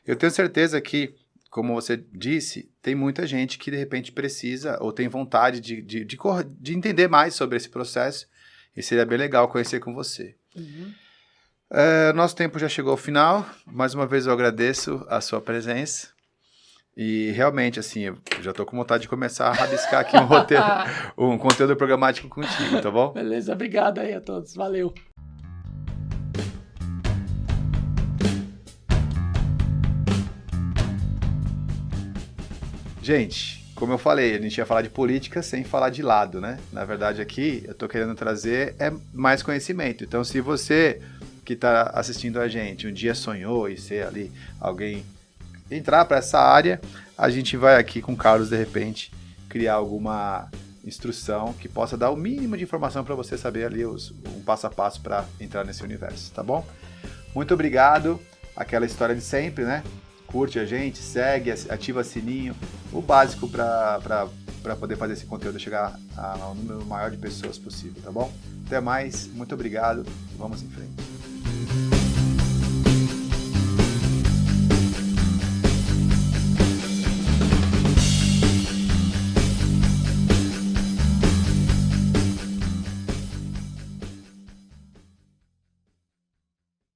Speaker 1: Eu tenho certeza que, como você disse, tem muita gente que de repente precisa ou tem vontade de entender mais sobre esse processo. E seria bem legal conhecer com você.
Speaker 2: Uhum.
Speaker 1: Nosso tempo já chegou ao final. Mais uma vez eu agradeço a sua presença. E realmente, assim, eu já estou com vontade de começar a rabiscar aqui um roteiro, um conteúdo programático contigo, tá bom?
Speaker 2: Beleza, obrigado aí a todos. Valeu.
Speaker 1: Gente, como eu falei, a gente ia falar de política sem falar de lado, né? Na verdade, aqui eu tô querendo trazer mais conhecimento. Então, se você que está assistindo a gente um dia sonhou em ser ali alguém, entrar para essa área, a gente vai aqui com o Carlos, de repente, criar alguma instrução que possa dar o mínimo de informação para você saber ali um passo a passo para entrar nesse universo, tá bom? Muito obrigado. Aquela história de sempre, né? Curte a gente, segue, ativa sininho, o básico para poder fazer esse conteúdo chegar ao número maior de pessoas possível, tá bom? Até mais, muito obrigado, vamos em frente.